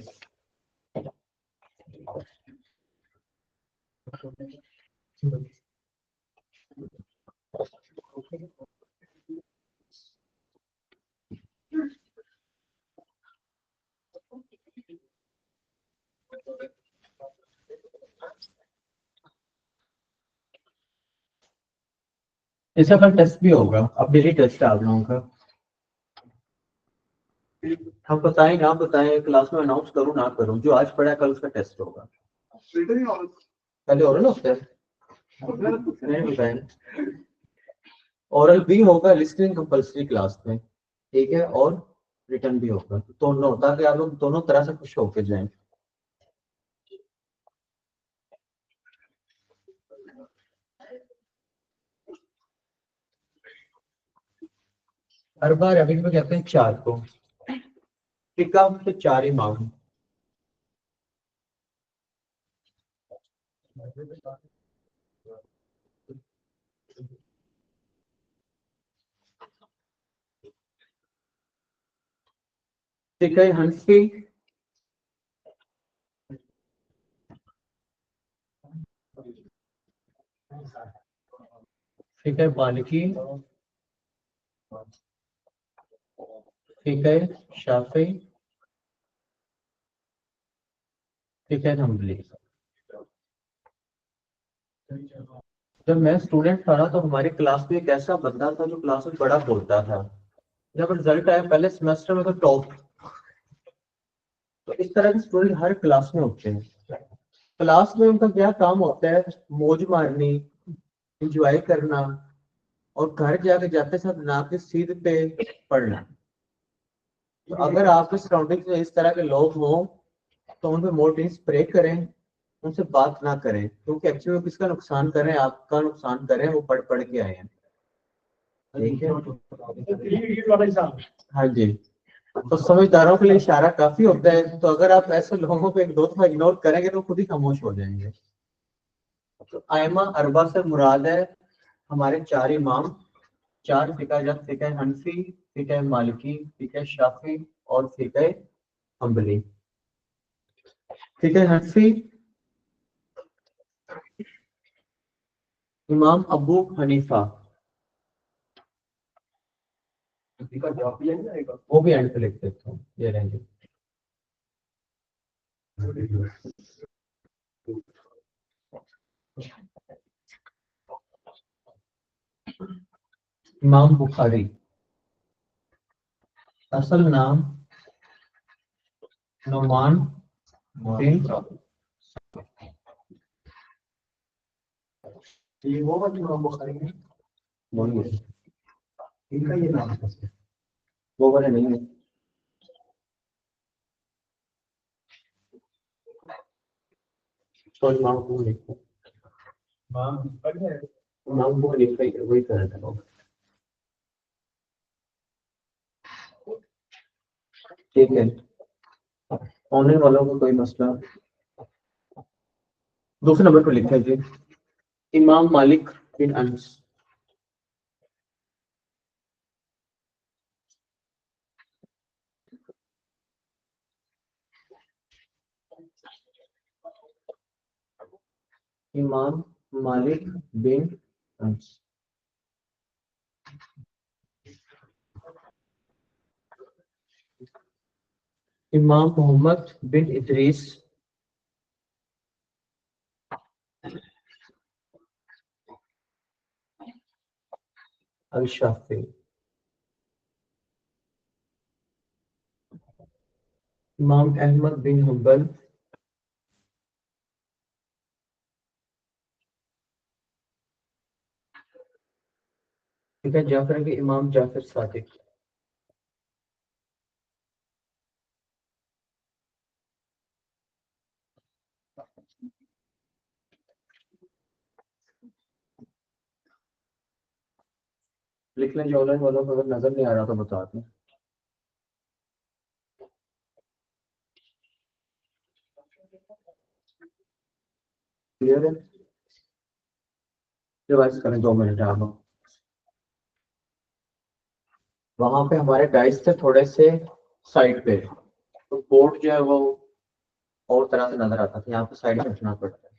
इसका कल टेस्ट भी होगा, अब डेली टेस्ट है आप लोगों का। हम बताएं ना बताएं, क्लास में अनाउंस करूं ना करूं, जो आज पढ़ा है कल उसका टेस्ट होगा। पहले ओरल होता है, नहीं बताएं। ओरल भी होगा, लिसनिंग कंपल्सरी क्लास में, ठीक है, और रिटर्न भी होगा, दोनों, ताकि आप लोग दोनों तरह से खुश होकर जाएं। हर बार अभी में कहते हैं 4 को, टिका तो 4 ही मांग। ठीक है हंसी, ठीक है बालिकी, ठीक है शाफी, ठीक है हम्बली। जब मैं स्टूडेंट था ना, तो हमारी क्लास में एक ऐसा बंदा था जो क्लास में बड़ा बोलता था, जब रिजल्ट आया पहले सेमेस्टर में तो टॉप। तो इस तरह के स्टूडेंट हर क्लास में होते हैं। क्लास में उनका क्या काम होता है, मौज मारनी, एंजॉय करना, और घर जाके जाते साथ ना के सीध पे पढ़ना। तो अगर आपके सराउंडिंग में इस तरह के लोग हों, तो उन पे मोर्टीन स्प्रे करें, उनसे बात ना करें, क्योंकि एक्चुअली वो किसका नुकसान कर रहे हैं, आपका नुकसान कर रहे हैं, वो पढ़ पढ़ के आए हैं। ठीक है, हाँ जी, तो समझदारों के लिए इशारा काफी होता है, तो अगर आप ऐसे लोगों को एक दो दफा इग्नोर करेंगे तो खुद ही खामोश हो जाएंगे। तो आयमा अरबा से मुराद है हमारे 4 इमाम, 4 फिका, जब फिका हनफी, फिका मालिकी, फिका शाफी और फिका हम्बली। फिका हनफी इमाम अबू हनीफा, वो भी एंड पे लिख देता हूँ, ये रहेंगे। इमाम बुखारी, असल नाम नुमान बिन, ये वो वाला इमाम बुखारी है, बोलिए इनका ये नाम है, वो वाले नहीं है। तो इमाम को लिखो, इमाम को लिखा ही वही तरह था। ठीक है, ऑनलाइन वालों को कोई मसला। दूसरे नंबर पर लिखा है जी, इमाम मालिक बिन अनस। इमाम मालिक बिन अनस। इमाम मोहम्मद बिन इदरीस अल-शाफी, इमाम अहमद बिन हम्बल, ठीक है, जाफर के इमाम जाफर सादिक, लिख लें। जो ऑनलाइन वालों को अगर नजर नहीं आ रहा तो बता दें। क्लियर है? रिवाइज करें 2 मिनट आप। वहां पे हमारे डाइस थे थोड़े से साइड पे, तो बोर्ड जो है वो और तरह से नजर आता था, यहाँ पे साइड में रखना पड़ता है।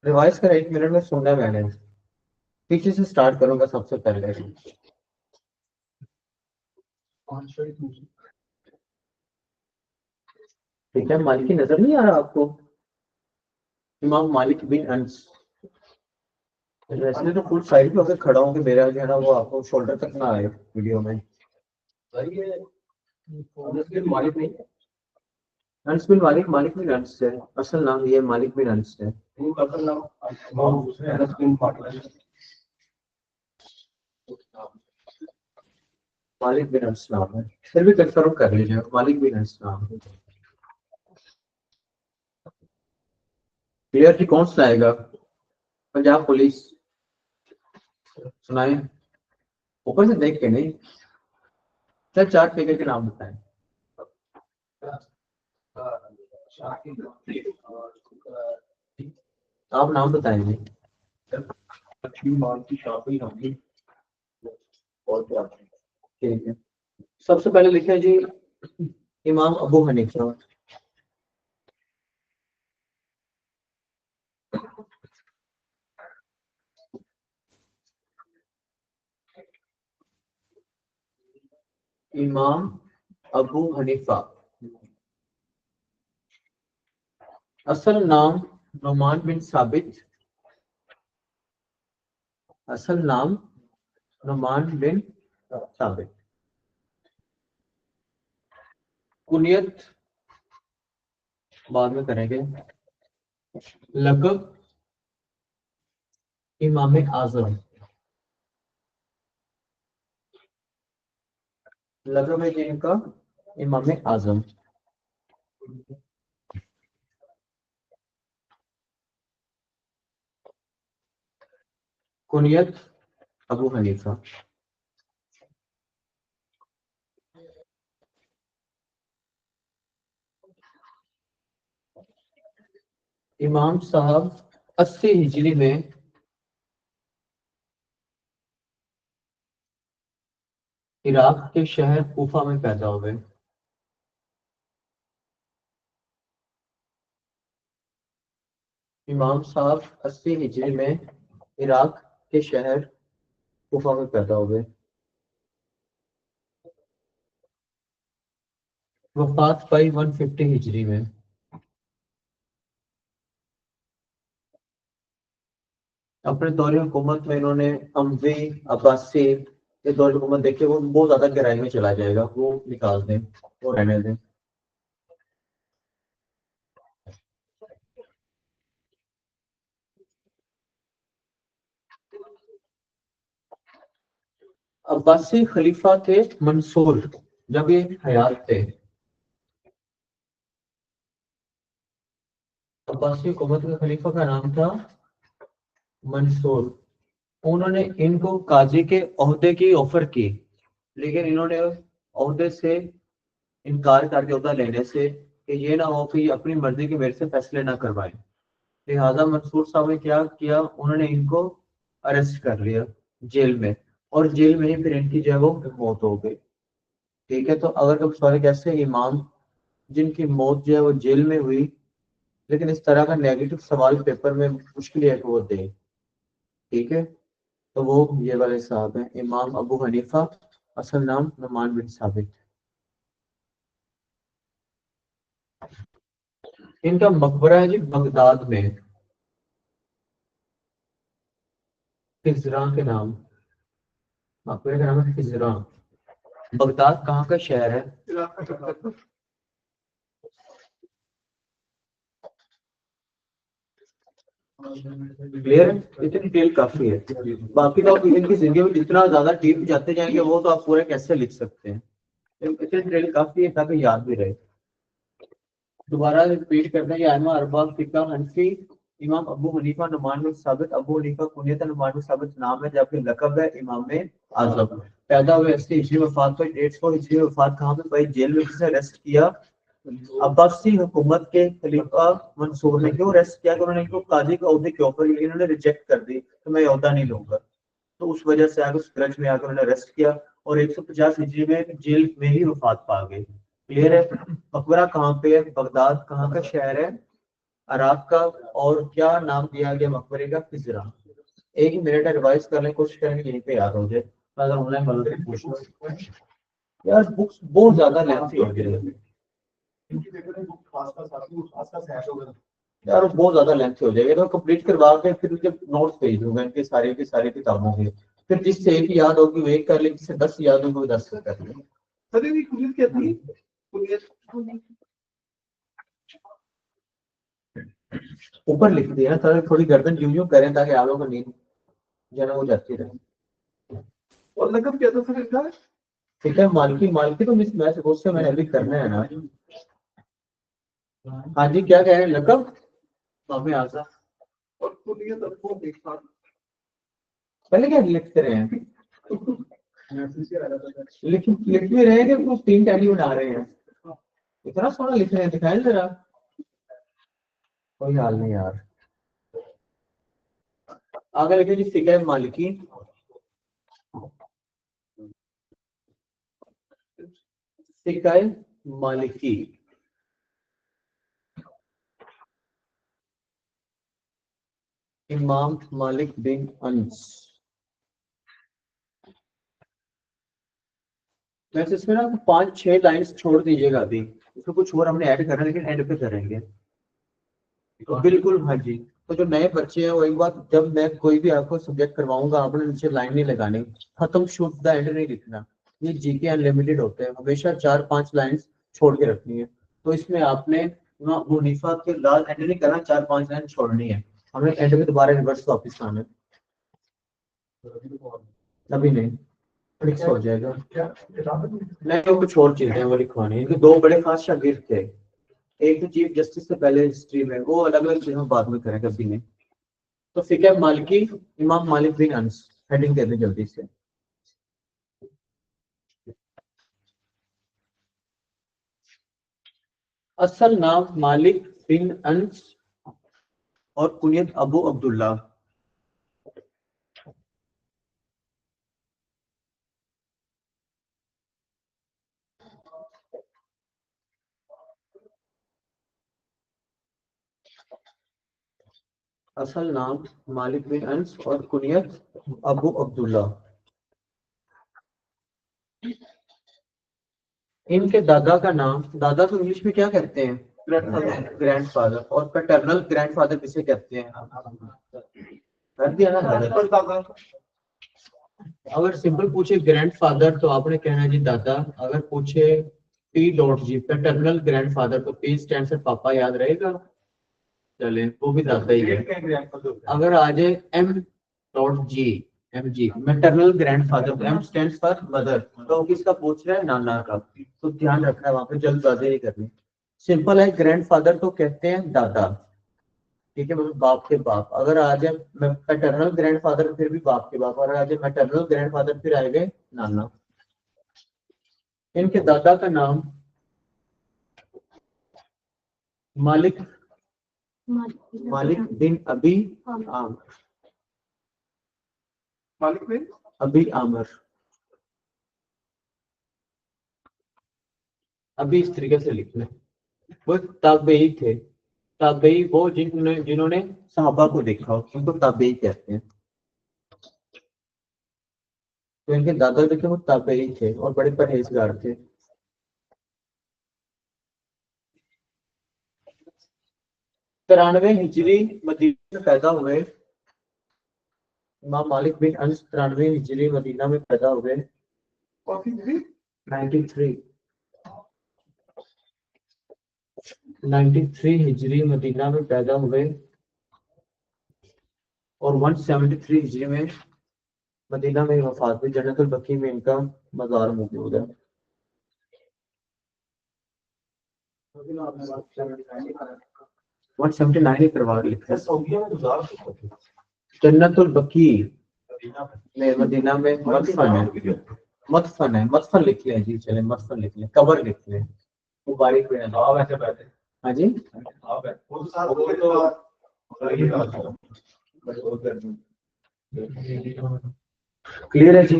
रिवाइज करें, 1 मिनट में सुनना है मैंने। पीछे से स्टार्ट करूंगा सबसे पहले। ठीक है, मालिकी नजर नहीं आ रहा आपको? इमाम मालिक बिन अनस। वैसे तो फुल साइड पे होकर खड़ा हूँ कि मेरा जो है ना वो आपको शोल्डर तक ना आए वीडियो में। मालिक नहीं, अनस बिन मालिक, मालिक बिन अनस है असल नाम, ये मालिक बिन अनस है। असल नाम अनस बिन मालिक बिन अनस नाम है, फिर भी कंफर्म कर लीजिए, मालिक बिन अनस नाम है। क्लियर जी? कौन सुनाएगा? पंजाब पुलिस सुनाए, ऊपर से देख के नहीं। चल 4 फिगर के नाम बताएं। आप नाम बताएंगे। ठीक है, सबसे पहले लिखे जी इमाम अबू हनीफा। इमाम अबू हनीफा, असल नाम नुमान बिन साबित, असल नाम नुमान बिन साबित, कुनियत बाद में करेंगे, लक़ब इमाम आजम, लक़ब है जिनका इमाम आजम, कुनियत अबू हनीफा। इमाम साहब 80 हिजरी में इराक के शहर कूफा में पैदा हुए। इमाम साहब 80 हिजरी में इराक के शहर कूफा में पैदा हुए। वफात पाई 150 हिजरी में। अपने दौरे हुकूमत में इन्होंने अमवी, अब्बासी, ये दौरे हुकूमत देखिए वो बहुत ज्यादा गहराई में चला जाएगा, वो निकाल दें, वो रहने दें। अब्बासी खलीफा थे मंसूर जब ये हयात थे। अब्बासी हुकूमत के खलीफा का नाम था मंसूर। उन्होंने इनको काजी के ओहदे की ऑफर की, लेकिन इन्होंने ओहदे से इनकार करके ओहदा लेने से, कि ये ना हो कि ये अपनी मर्जी के मेरे से फैसले ना करवाए। लिहाजा मंसूर साहब ने क्या किया, उन्होंने इनको अरेस्ट कर लिया जेल में, और जेल में ही फिर इनकी जो है वो मौत हो गई। ठीक है, तो अगर कभी सवाल कैसे इमाम जिनकी मौत जो है वो जेल में हुई, लेकिन इस तरह का नेगेटिव सवाल पेपर में मुश्किल है कि वो दे। ठीक है, तो वो ये वाले साहब हैं, इमाम अबू हनीफा, असल नाम नुमान बिन साबित। इनका मकबरा है जी बगदाद में, खिजरा के नाम, मकबरे का नाम है खिजरा। बगदाद कहाँ का शहर है? इराक का चक्कर। क्लियर? इतनी डिटेल काफी है। बाकी तो आप इनकी जिंदगी में जितना ज्यादा डीप जाते जाएंगे वो तो आप पूरा कैसे लिख सकते हैं। इतनी डिटेल काफी है ताकि याद भी रहे। दोबारा रिपीट करते हैं, आयमा अरबा फिका हनफी, इमाम अबू हनीफा नुमान बिन साबित। अबू हनीफा कुनियत नुमान बिन साबित नाम है, जबकि लकब है इमाम आजम। पैदा हुए 80 हिजरी, वफात हुई 150 हिजरी। वफात कहाँ पे भाई? जेल में किसने अरेस्ट किया? अब्बासी हुकूमत के खलीफा मंसूर ने। क्यों अरेस्ट किया? कि उन्होंने इनको काजी का ओहदे के ऑफर की, इन्होंने रिजेक्ट कर दी तो मैं ओहदा नहीं लूंगा। तो उस वजह से आगे उस ग्रज में आकर उन्होंने अरेस्ट किया और 150 हिजरी में जेल में ही वफात पा गए। क्लियर है? मकबरा कहाँ पे है? बगदाद कहाँ का शहर है? अराक का। और क्या नाम दिया गया मकबरे का? खिजरा। एक ही मिनट रिवाइज कर लें, कोशिश करेंगे यहीं पे याद हो जाए। अगर ऑनलाइन वालों से पूछ लो यार, बुक्स बहुत ज्यादा लेंथी हो गई है यार, वो बहुत ज्यादा लेंथी हो जाएगी। तो कंप्लीट करवा के फिर मुझे नोट्स भेज दूंगा इनके सारे की सारी किताबों के। फिर जिससे एक ही याद होगी वो एक कर ले, जिससे 10 याद होगी वो 10 कर ले। सर ये कुनियत क्या थी? कुनियत ऊपर लिख दिया सर, थोड़ी गर्दन यूं यूं करें ताकि आप लोगों को नींद जना हो जाती रहे। और लकब क्या था सर इनका? ठीक है, मालकी। मालकी तो मिस मैच उससे मैंने अभी करना है ना। हाँ जी, क्या कह रहे हैं? लकब मामे आजा। और कुनियत आपको देखा पहले क्या लिखते रहे हैं? लिख भी रहे हैं कि कुछ 3 टैली बना रहे हैं? इतना सोना लिख रहे हैं, दिखाएं जरा। कोई हाल नहीं यार। आगे लिखे जी, फिक्र मालिकी। फिक्र मालिकी, इमाम मालिक बिन अनस। वैसे इसमें ना 5-6 लाइंस छोड़ दीजिएगा अभी, इसमें कुछ और हमने ऐड करना है लेकिन एंड पे करेंगे। तो बिल्कुल हाँ जी। तो जो नए बच्चे हैं वो एक बात, जब मैं कोई भी आपको सब्जेक्ट करवाऊंगा आपने नीचे लाइन नहीं लगानी, खत्म शुद्ध एंड नहीं लिखना। ये जीके अनलिमिटेड होते हैं, हमेशा 4-5 लाइंस छोड़ के रखनी है। तो इसमें आपने ना मुनीफा के लास्ट एंड नहीं करना, 4-5 लाइन छोड़नी है। हमें एंड में दोबारा रिवर्स वापस आना है। अभी नहीं, फिक्स हो जाएगा। नहीं, वो कुछ और चीजें हैं वो लिखवानी है। इनके 2 बड़े खास शागिर्द थे, एक तो चीफ जस्टिस से पहले हिस्ट्री में, वो अलग अलग चीजों बाद में करेंगे, अभी नहीं। तो फिक्र मालिकी, इमाम मालिक बिन अनस। हेडिंग दे दें जल्दी से। असल नाम मालिक बिन अनस और कुनियत अबू अब्दुल्ला। असल नाम मालिक बिन अनस और कुनियत अबू अब्दुल्ला। इनके दादा का नाम, दादा को इंग्लिश में क्या कहते हैं? ग्रैंडफादर। और पैटर्नल ग्रैंडफादर किसे कहते हैं? कर दिया ना दादा। अगर सिंपल पूछे ग्रैंडफादर तो आपने कहना है जी दादा। अगर पूछे P dot G paternal grandfather, तो पी स्टैंड से पापा याद रहेगा। चले, वो भी दादा ही है। अगर आ जाए M dot G, M G maternal grandfather, तो एम स्टैंड फॉर मदर, तो किसका पूछ रहा है? नाना का। तो ध्यान रखना है वहां पे, जल्दबाजी नहीं करनी। सिंपल है, ग्रैंडफादर तो कहते हैं दादा, ठीक है, मतलब बाप के बाप। अगर आ जाए पैटर्नल ग्रैंडफादर फिर भी बाप के बाप, और आ जाए मैटरनल ग्रैंडफादर फिर आएंगे नाना। इनके दादा का नाम मालिक, मालिक बिन अबी आमर। मालिक बिन अबी आमर। अभी इस तरीके से लिखना है। वो ताबेई थे। ताबेई वो जिन्होंने जिन्होंने सहाबा को देखा, उनको ताबेई कहते हैं। तो इनके दादा जो थे वो ताबेई थे और बड़े परहेजगार थे। 93 हिजरी मदीना में पैदा हुए। इमाम मालिक बिन अनस 93 हिजरी मदीना में पैदा हुए। 93 हिजरी मदीना में पैदा हुए और 173 हिजरी में मदीना में वफात हुई। जन्नतुल बकी में इनका मज़ार मौजूद है। वन 79 करवा लिखा है। जन्नतुल बकी में मदीना में मदफन लिख लें जी, चले मदफन लिख लें, कबर लिख लें, मुबारक में हाँ जी क्लियर है जी।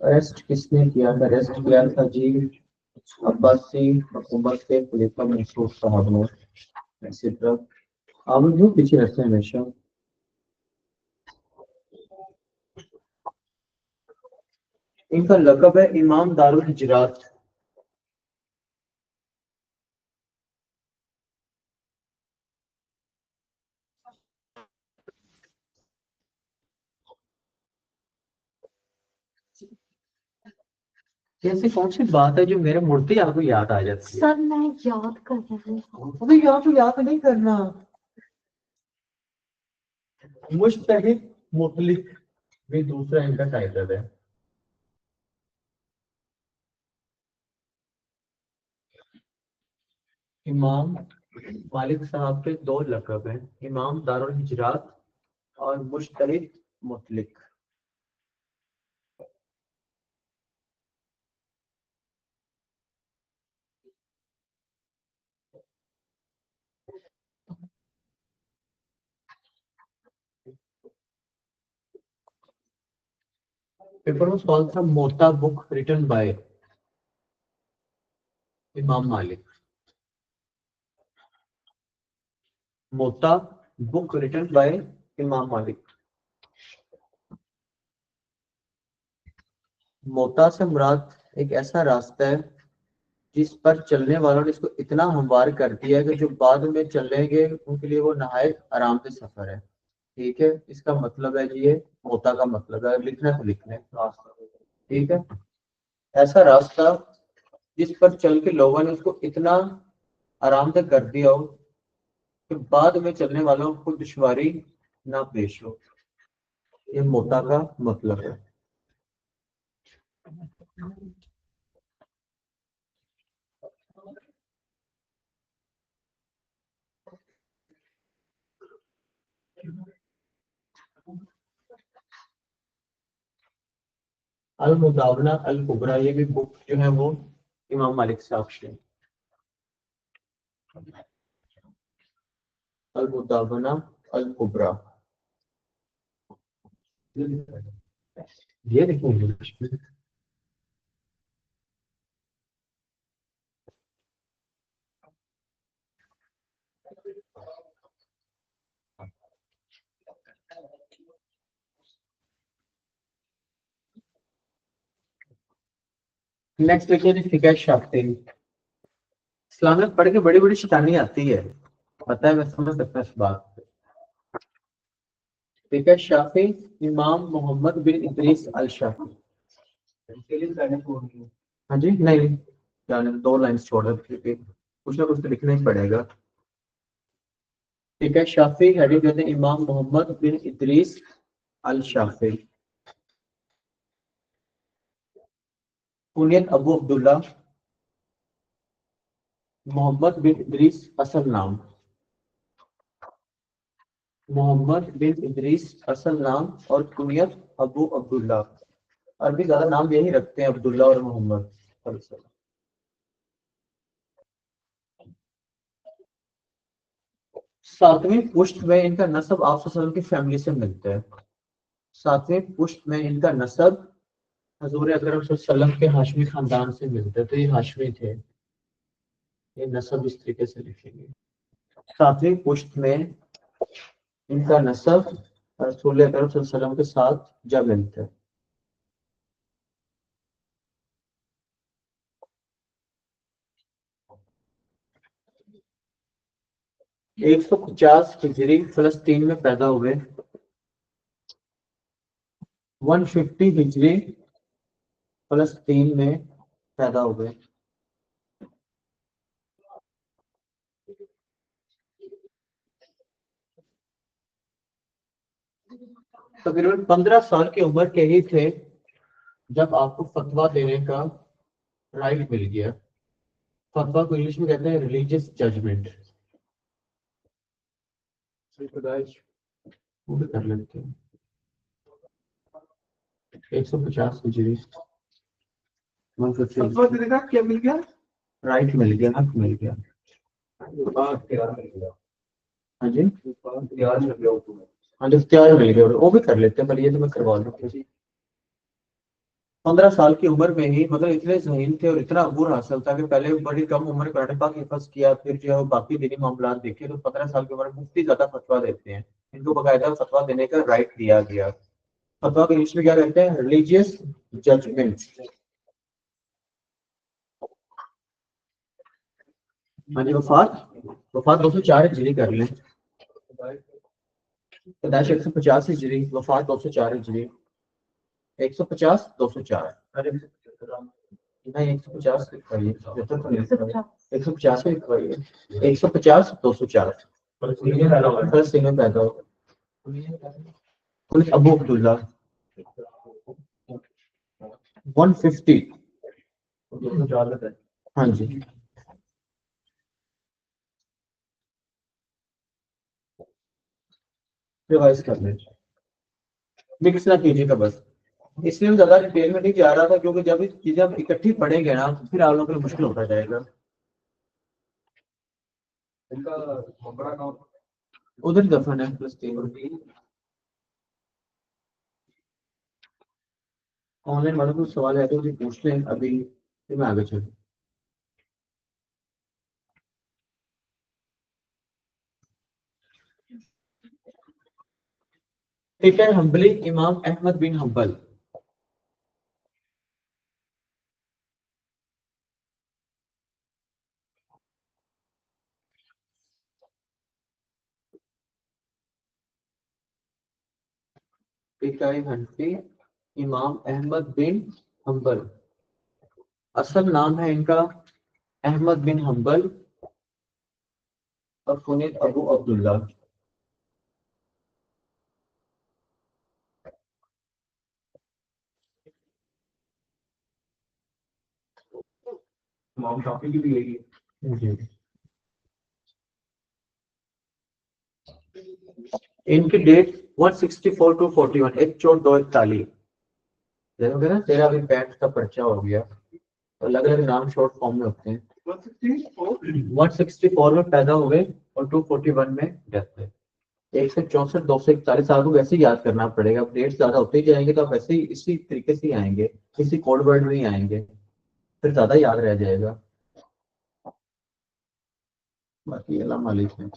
अरेस्ट किसने किया था? अरेस्ट किया था जी अब्बासी हुकूमत के खलीफा मंसूर साहब ने। एक्सेट्रा आप जो पीछे रहते हैं हमेशा। इनका लक़ब है इमाम दारुल हिजरात। ऐसी कौन सी बात है जो मेरे मुर्दे आपको याद आ जाती है? सर मैं याद कर रही हूँ। अबे याद नहीं करना। मुज्तहिद मुतलिक भी दूसरा इनका टाइटल है। इमाम मालिक साहब के दो लक़ब हैं, इमाम दारुल हिजरात और मुज्तहिद मुतलिक। पेपर में सवाल था मोता बुक रिटन बाय इमाम मालिक। मोता बुक रिटन बाय इमाम मालिक। मोता से मुराद एक ऐसा रास्ता है जिस पर चलने वालों ने इसको इतना हमवार कर दिया है कि जो बाद में चलेंगे उनके लिए वो नहायत आराम से सफर है। ठीक है, इसका मतलब है जी, ये मोता का मतलब है, लिखना तो लिख लें रास्ता। ठीक है, ऐसा रास्ता जिस पर चल के लोगों ने उसको इतना आराम से कर दिया हो कि बाद में चलने वालों को दुश्वारी ना पेश हो, ये मोता का मतलब है। अल मुदावना अल कुबरा, ये भी बुक जो है वो इमाम मालिक साहब से। अल मुदावना अल कुबरा ये देखो इंग्लिश में। नेक्स्ट देखिए जी, फिक्र शाफी। इस्लाम में पढ़ के बड़ी बड़ी शैतानी आती है, पता है, मैं समझ सकता हूँ इस बात से। फिक्र शाफी इमाम मोहम्मद बिन इदरीस अल शाफी। हाँ जी, नहीं जाने दो लाइन छोड़ दो, कुछ ना कुछ तो लिखना ही पड़ेगा। ठीक है, शाफी हेडिंग देते हैं इमाम मोहम्मद बिन इदरीस अल शाफी। कुनियत अबू अब्दुल्ला। मोहम्मद बिन इदरीस असल नाम। मोहम्मद बिन इदरीस असल नाम और कुनियत अबू अब्दुल्ला। अरबी ज्यादा नाम यही रखते हैं, अब्दुल्ला और मोहम्मद। सातवीं पुश्त में इनका नस्ब आप सल्लल्लाहु अलैहि वसल्लम की फैमिली से मिलता है। सातवें पुश्त में इनका नस्ब हजूर अकरम सल्लल्लाहु अलैहि वसल्लम के हाशमी खानदान से मिलता है, तो ये हाशमी थे। ये नस्ब इस तरीके से लिखेंगे। सातवीं पुश्त में इनका नस्ब रसूल अकरम सल्लल्लाहु अलैहि वसल्लम के साथ जब मिलते हैं। 150 हिजरी फलस्तीन में पैदा हुए। 150 हिजरी फलस्तीन में पैदा हुए। तकरीबन 15 साल की उम्र के ही थे जब आपको फतवा देने का राइट मिल गया। फतवा को इंग्लिश में कहते हैं रिलीजियस जजमेंट। वो भी कर लेते हैं। 150 हिजरी फतवा देने का क्या मिल गया? राइट मिल गया, हक मिल गया। हाँ जी, हाँ इख्तियार मिल गया, वो भी कर लेते हैं, पर ये तो मैं करवा लूँ। 15 साल की उम्र में ही मतलब इतने ज़हीन थे और इतना अबूर हासिल था कि पहले बड़ी कम उम्र में कुरान पाक हिफ्ज़ किया, फिर जो है वो बाकी दीनी मामलात देखे तो 15 साल की उम्र में मुफ्ती ज्यादा फतवा देते हैं। इनको बाकायदा फतवा देने का राइट दिया गया। फतवा को इंग्लिश में क्या कहते हैं? Religious judgement. हाँ जी, वफात 204 हिजरी कर लें। पैदाइश 150 हिजरी, वफात 204 हिजरी। 150 204 नहीं, 150 लिखवाइए। 150 लिखवाइए। 150 204 फलस्तीन में पैदा हो। अबू अब्दुल्ला 150। हाँ जी, रिवाइज कर लें, मिक्स ना कीजिएगा बस। इसलिए मैं ज्यादा डिटेल में नहीं जा रहा था क्योंकि जब ये चीजें हम इकट्ठी पढ़ेंगे ना तो फिर आप लोगों के लिए मुश्किल होता जाएगा। उधर दफन है फलस्तीन। ऑनलाइन वालों को सवाल है तो पूछ लें अभी, फिर मैं आगे चलूँ। ठीक है, हम्बली इमाम अहमद बिन हम्बल। फिकाई हनफी इमाम अहमद बिन हम्बल। असल नाम है इनका अहमद बिन हम्बल और कुनीत अबू अब्दुल्ला। इमाम शाफी की भी यही है जी। इनकी डेट 164 टू 41, एक चोट 241। देखोगे ना, तेरा भी पैंट का पर्चा हो गया। तो अलग अलग नाम शॉर्ट फॉर्म में होते हैं। 164 में पैदा हुए और 241 में डेथ है। 164 241 आपको वैसे ही याद करना पड़ेगा। डेट्स ज्यादा होते ही जाएंगे तो आप वैसे ही इसी तरीके से ही आएंगे, किसी कोड वर्ड में ही आएंगे, फिर ज्यादा याद रह जाएगा। बाकी अल्लाह मालिक है।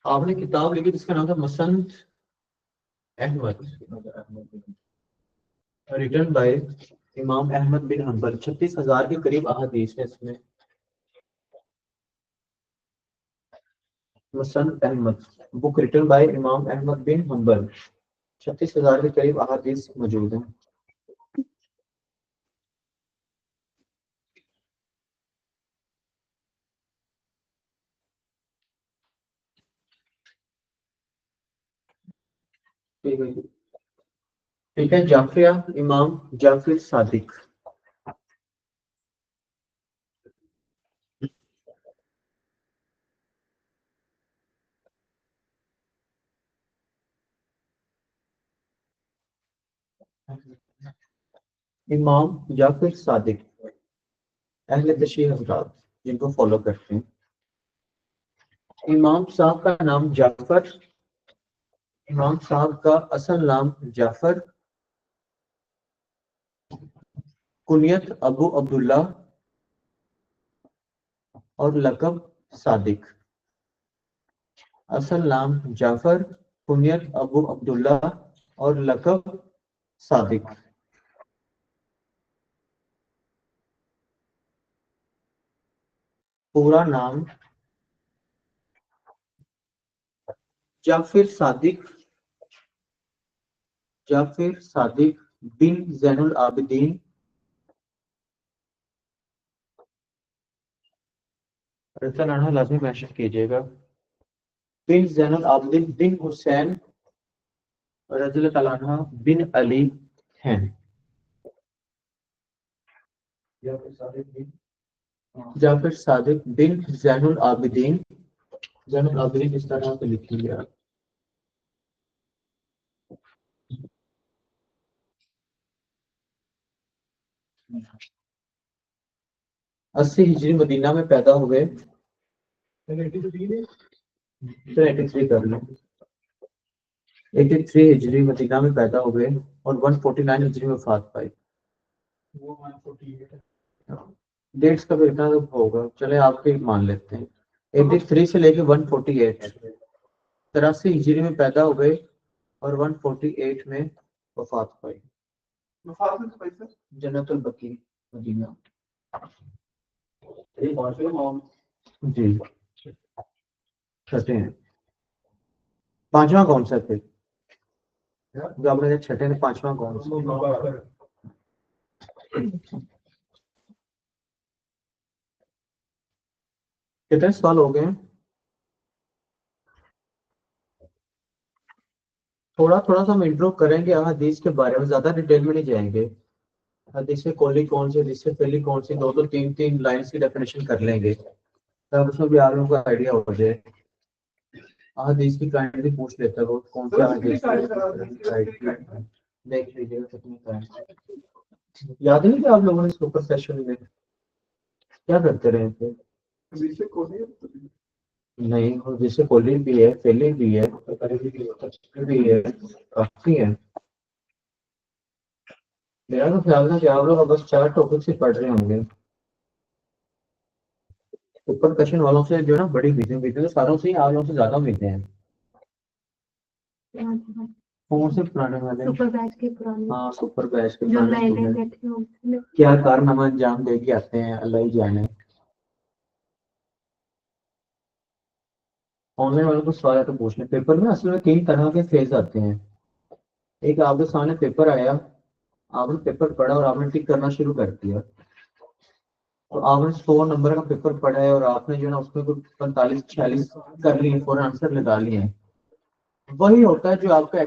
आपने किताब लिखी जिसका नाम था मसंद अहमद, रिटन बाय इमाम अहमद बिन हम्बल। 36,000 के करीब अहादीस है इसमें। मसंद अहमद बुक रिटन बाय इमाम अहमद बिन हम्बल। 36,000 के करीब अहादीस मौजूद हैं। ठीक है, ठीक है। जाफरिया इमाम जाफर सादिक। इमाम जाफर सादिक अहले तशरीह हज़रात जिनको फॉलो करते हैं। इमाम साहब का नाम जाफर, इमाम साहब का असल नाम जाफर, कुनियत अबू अब्दुल्ला और लकब सादिक। असल नाम जाफर, कुनियत अबू अब्दुल्ला और लकब सादिक। पूरा नाम जाफिर सादिक, जाफिर सादिक बिन जैनुल आबिदीन रज़ियल्लाहु लाज़मी मेंशन कीजिएगा, बिन जैनुल आबिदीन बिन हुसैन रज़ियल्लाहु अन्हा बिन अली हैं। जाफिर सादिक बिन जैनुल आबिदीन, जैनुल आबिदीन इस तरह से लिखिए आप। अस्सी हिजरी मदीना में पैदा हुए, 83 कर लो, 83 हिजरी मदीना में पैदा हुए और 149 हिजरी में वफात पाई। डेट्स का भी इतना तो होगा, चले आपके मान लेते हैं। 83 से लेके 148, 83 हिजरी में पैदा हुए और 148 में वफात पाई। जन्नतुल बकी मदीना। जी छठे हैं। पांचवा कौन सा थे जो आपने छठे में, पांचवा कौन सा? कितने सवाल हो गए? थोड़ा थोड़ा सा हम इंट्रो करेंगे हदीस के बारे में, ज्यादा डिटेल में नहीं जाएंगे। हदीस में कोली कौन सी, हदीस में पहली कौन सी, दो तीन तीन लाइंस की डेफिनेशन कर लेंगे, तब उसमें भी आप लोगों को आइडिया हो जाए। हदीस की काइंडली पूछ लेता है वो कौन सा हदीस देख लीजिएगा कितनी काइंड। याद नहीं कि आप लोगों ने सुपर सेशन में क्या करते रहे थे? नहीं, और जैसे कोलिंग भी है, फेलिंग भी है, भी है, काफी है। मेरा तो ख्याल था कि आप लोग बस 4 टॉपिक से पढ़ रहे होंगे। ऊपर क्वेश्चन वालों से जो है ना बड़ी उम्मीदें तो सारों से ही आप लोगों से ज्यादा उम्मीदें हैं। कौन से पुराने वाले? सुपर बैच के पुराने। हाँ, सुपर बैच के जो पुराने नए नए स्टूडेंट बैठे होंगे। क्या कारनामा अंजाम दे के आते हैं, अल्लाह ही जाने। ऑनलाइन वालों को सवाल है तो पूछने। पेपर में असल में 3 तरह के फेज आते हैं। एक आपके सामने पेपर आया, आपने पेपर पढ़ा और आपने टिक करना शुरू कर दिया, तो आपने 100 नंबर का पेपर पढ़ा है और आपने जो है ना उसमें कुछ 45-46 कर लिए, फौरन आंसर लगा लिए। वही होता है जो आपका